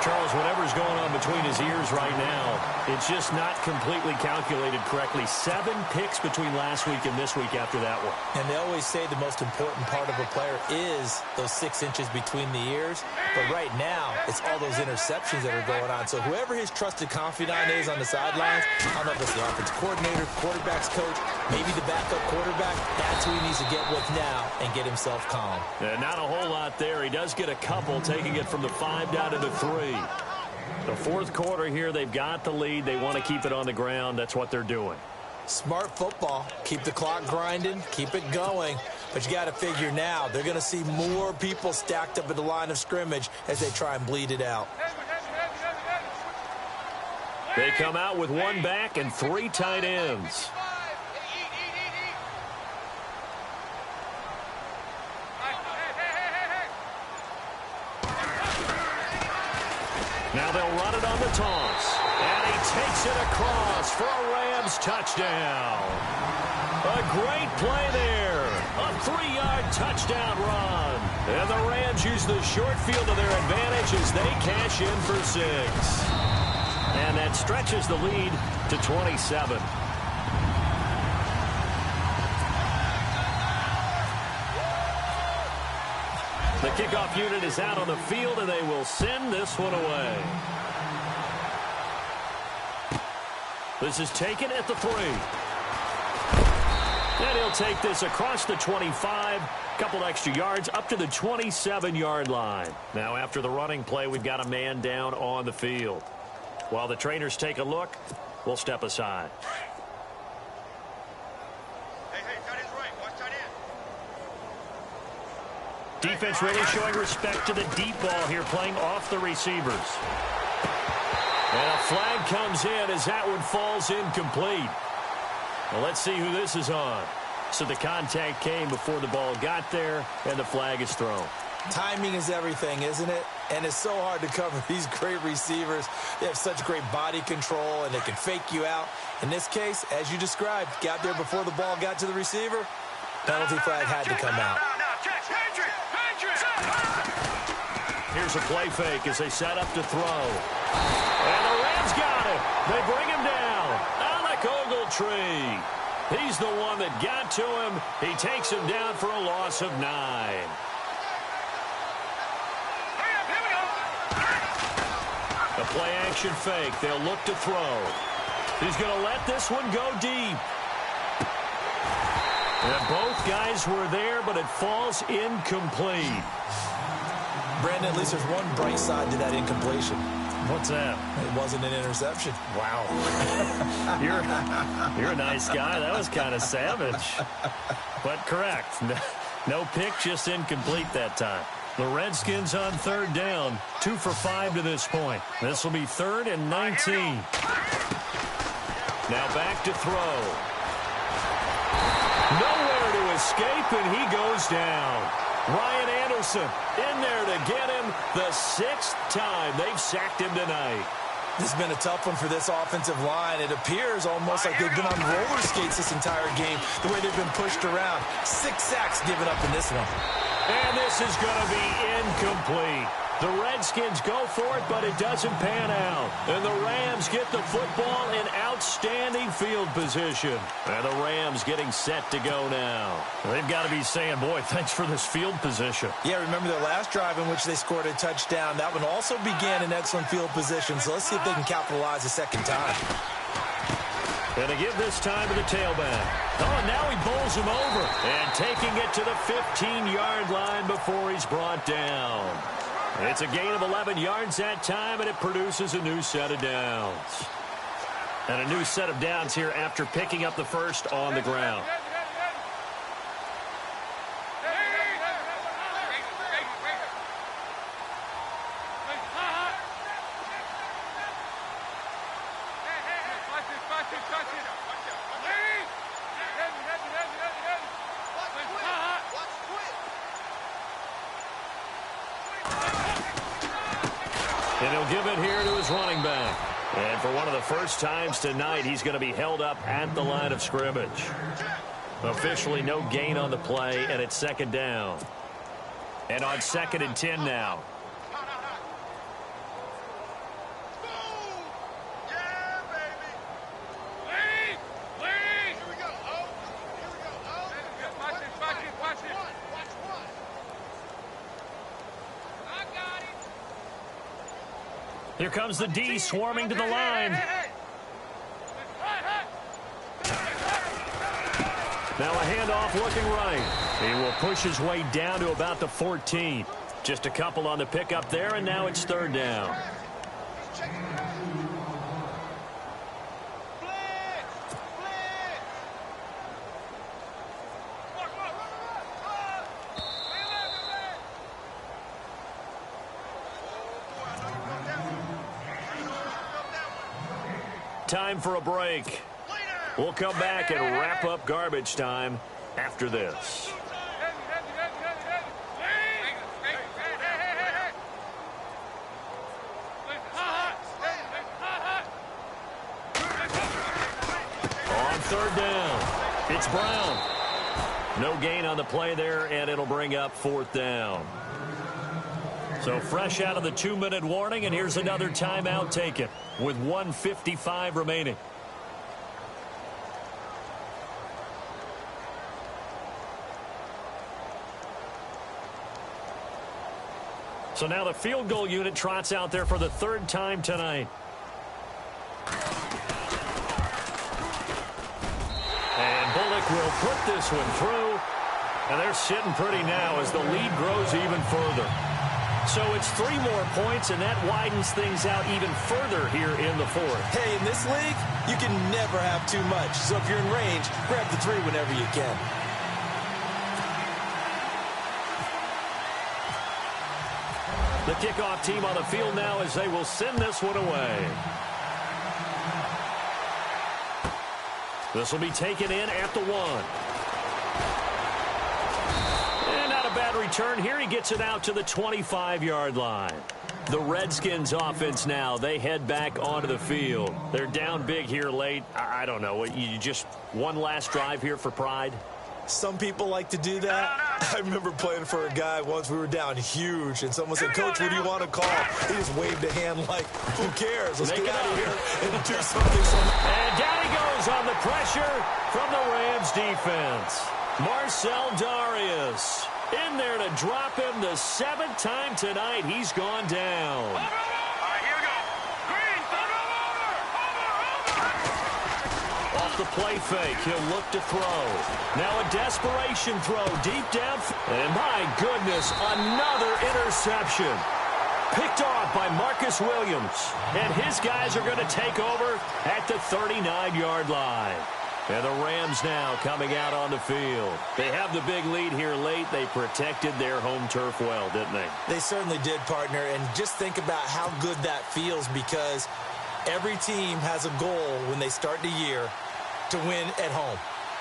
Charles, whatever's going on between his ears right now, it's just not completely calculated correctly. 7 picks between last week and this week after that one. And they always say the most important part of a player is those 6 inches between the ears. But right now, it's all those interceptions that are going on. So whoever his trusted confidant is on the sidelines, I don't know if it's the offensive coordinator, quarterback's coach, maybe the backup quarterback, that's who he needs to get with now and get himself calm. Not a whole lot there. He does get a couple, taking it from the 5 down to the 3. The fourth quarter here, they've got the lead. They want to keep it on the ground. That's what they're doing. Smart football. Keep the clock grinding. Keep it going. But you got to figure now, they're going to see more people stacked up at the line of scrimmage as they try and bleed it out. They come out with 1 back and 3 tight ends. Now they'll run it on the toss. And he takes it across for a Rams touchdown. A great play there. A 3-yard touchdown run. And the Rams use the short field to their advantage as they cash in for 6. And that stretches the lead to 27. The kickoff unit is out on the field, and they will send this one away. This is taken at the 3. And he'll take this across the 25, couple extra yards up to the 27-yard line. Now after the running play, we've got a man down on the field. While the trainers take a look, we'll step aside. Hey, tight end's right. Watch tight end. Defense really showing respect to the deep ball here, playing off the receivers. And a flag comes in as that one falls incomplete. Well, let's see who this is on. So the contact came before the ball got there, and the flag is thrown. Timing is everything, isn't it? And it's so hard to cover these great receivers. They have such great body control, and they can fake you out. In this case, as you described, got there before the ball got to the receiver. Penalty flag had to come out. Here's a play fake as they set up to throw. And the Rams got it. They bring him down. Alec Ogletree. He's the one that got to him. He takes him down for a loss of 9. A play action fake. They'll look to throw. He's going to let this one go deep. And both guys were there, but it falls incomplete. Brandon, at least there's one bright side to that incompletion. What's that? It wasn't an interception. Wow. You're a nice guy. That was kind of savage. But correct. No pick, just incomplete that time. The Redskins on third down. 2 for 5 to this point. This will be 3rd and 19. Now back to throw. Nowhere to escape, and he goes down. Ryan Anderson in there to get him the 6th time they've sacked him tonight. This has been a tough one for this offensive line. It appears almost like they've been on roller skates this entire game, the way they've been pushed around. 6 sacks given up in this one. And this is going to be incomplete. The Redskins go for it, but it doesn't pan out. And the Rams get the football in outstanding field position. And the Rams getting set to go now. They've got to be saying, boy, thanks for this field position. Yeah, remember their last drive in which they scored a touchdown. That one also began in excellent field position. So let's see if they can capitalize a second time. And they give this time to the tailback. Oh, and now he bowls him over. And taking it to the 15-yard line before he's brought down. It's a gain of 11 yards that time, and it produces a new set of downs. And a new set of downs here after picking up the first on the ground. And he'll give it here to his running back. And for one of the first times tonight, he's going to be held up at the line of scrimmage. Officially no gain on the play, and it's 2nd down. And on 2nd and 10 now. Here comes the D swarming to the line. Now a handoff looking right. He will push his way down to about the 14. Just a couple on the pickup there, and now it's 3rd down. Time for a break. We'll come back and wrap up garbage time after this. On 3rd down, it's Brown. No gain on the play there, and it'll bring up 4th down. So fresh out of the 2-minute warning, and here's another timeout taken with 1:55 remaining. So now the field goal unit trots out there for the 3rd time tonight. And Bullock will put this one through. And they're sitting pretty now as the lead grows even further. So it's 3 more points, and that widens things out even further here in the 4th. Hey, in this league, you can never have too much. So if you're in range, grab the 3 whenever you can. The kickoff team on the field now as they will send this one away. This will be taken in at the 1. And not a bad return here. He gets it out to the 25-yard line. The Redskins offense now, they head back onto the field. They're down big here late. I don't know. You just one last drive here for pride? Some people like to do that. I remember playing for a guy once. We were down huge, and someone said, Coach, what do you want to call? He just waved a hand like, who cares? Let's get out of here and do something. And down he goes on the pressure from the Rams defense. Marcel Darius in there to drop him the 7th time tonight. He's gone down. Off the play fake, he'll look to throw. Now a desperation throw deep down. And my goodness, another interception. Picked off by Marcus Williams. And his guys are going to take over at the 39-yard line. And the Rams now coming out on the field. They have the big lead here late. They protected their home turf well, didn't they? They certainly did, partner. And just think about how good that feels, because every team has a goal when they start the year to win at home.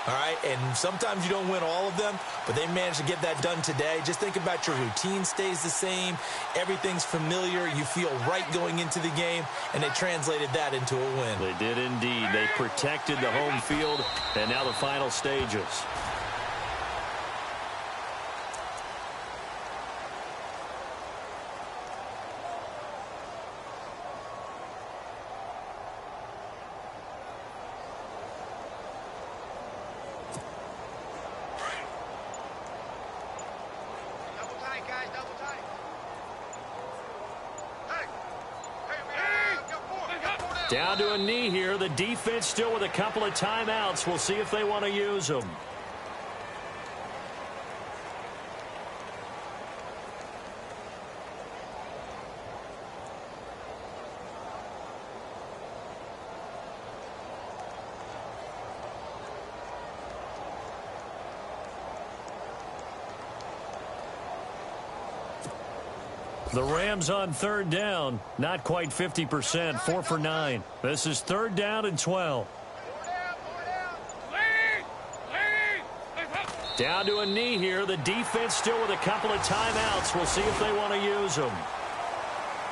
All right, and sometimes you don't win all of them, but they managed to get that done today. Just think about your routine stays the same. Everything's familiar. You feel right going into the game, and they translated that into a win. They did indeed. They protected the home field, and now the final stages. Down to a knee here. The defense still with a couple of timeouts. We'll see if they want to use them. The Rams on 3rd down. Not quite 50%. 4 for 9. This is 3rd down and 12. Down to a knee here. The defense still with a couple of timeouts. We'll see if they want to use them.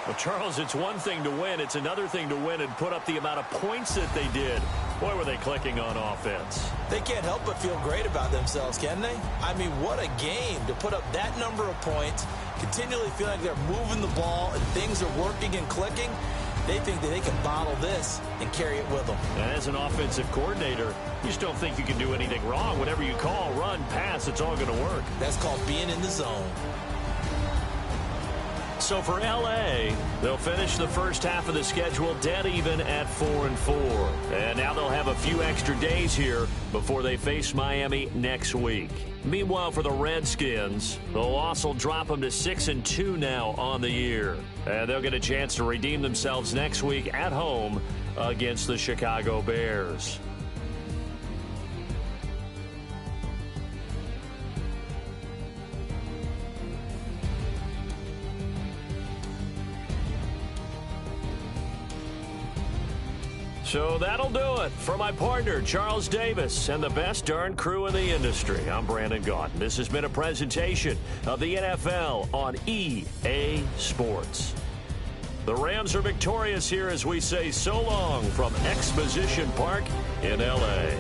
Well, Charles, it's one thing to win. It's another thing to win and put up the amount of points that they did. Boy, were they clicking on offense. They can't help but feel great about themselves, can they? I mean, what a game to put up that number of points, continually feel like they're moving the ball and things are working and clicking. They think that they can bottle this and carry it with them. And as an offensive coordinator, you just don't think you can do anything wrong. Whatever you call, run, pass, it's all going to work. That's called being in the zone. So for L.A., they'll finish the first half of the schedule dead even at 4-4. And now they'll have a few extra days here before they face Miami next week. Meanwhile, for the Redskins, the loss will drop them to 6-2 now on the year. And they'll get a chance to redeem themselves next week at home against the Chicago Bears. So that'll do it. For my partner, Charles Davis, and the best darn crew in the industry, I'm Brandon Gaudin. This has been a presentation of the NFL on EA Sports. The Rams are victorious here as we say so long from Exposition Park in L.A.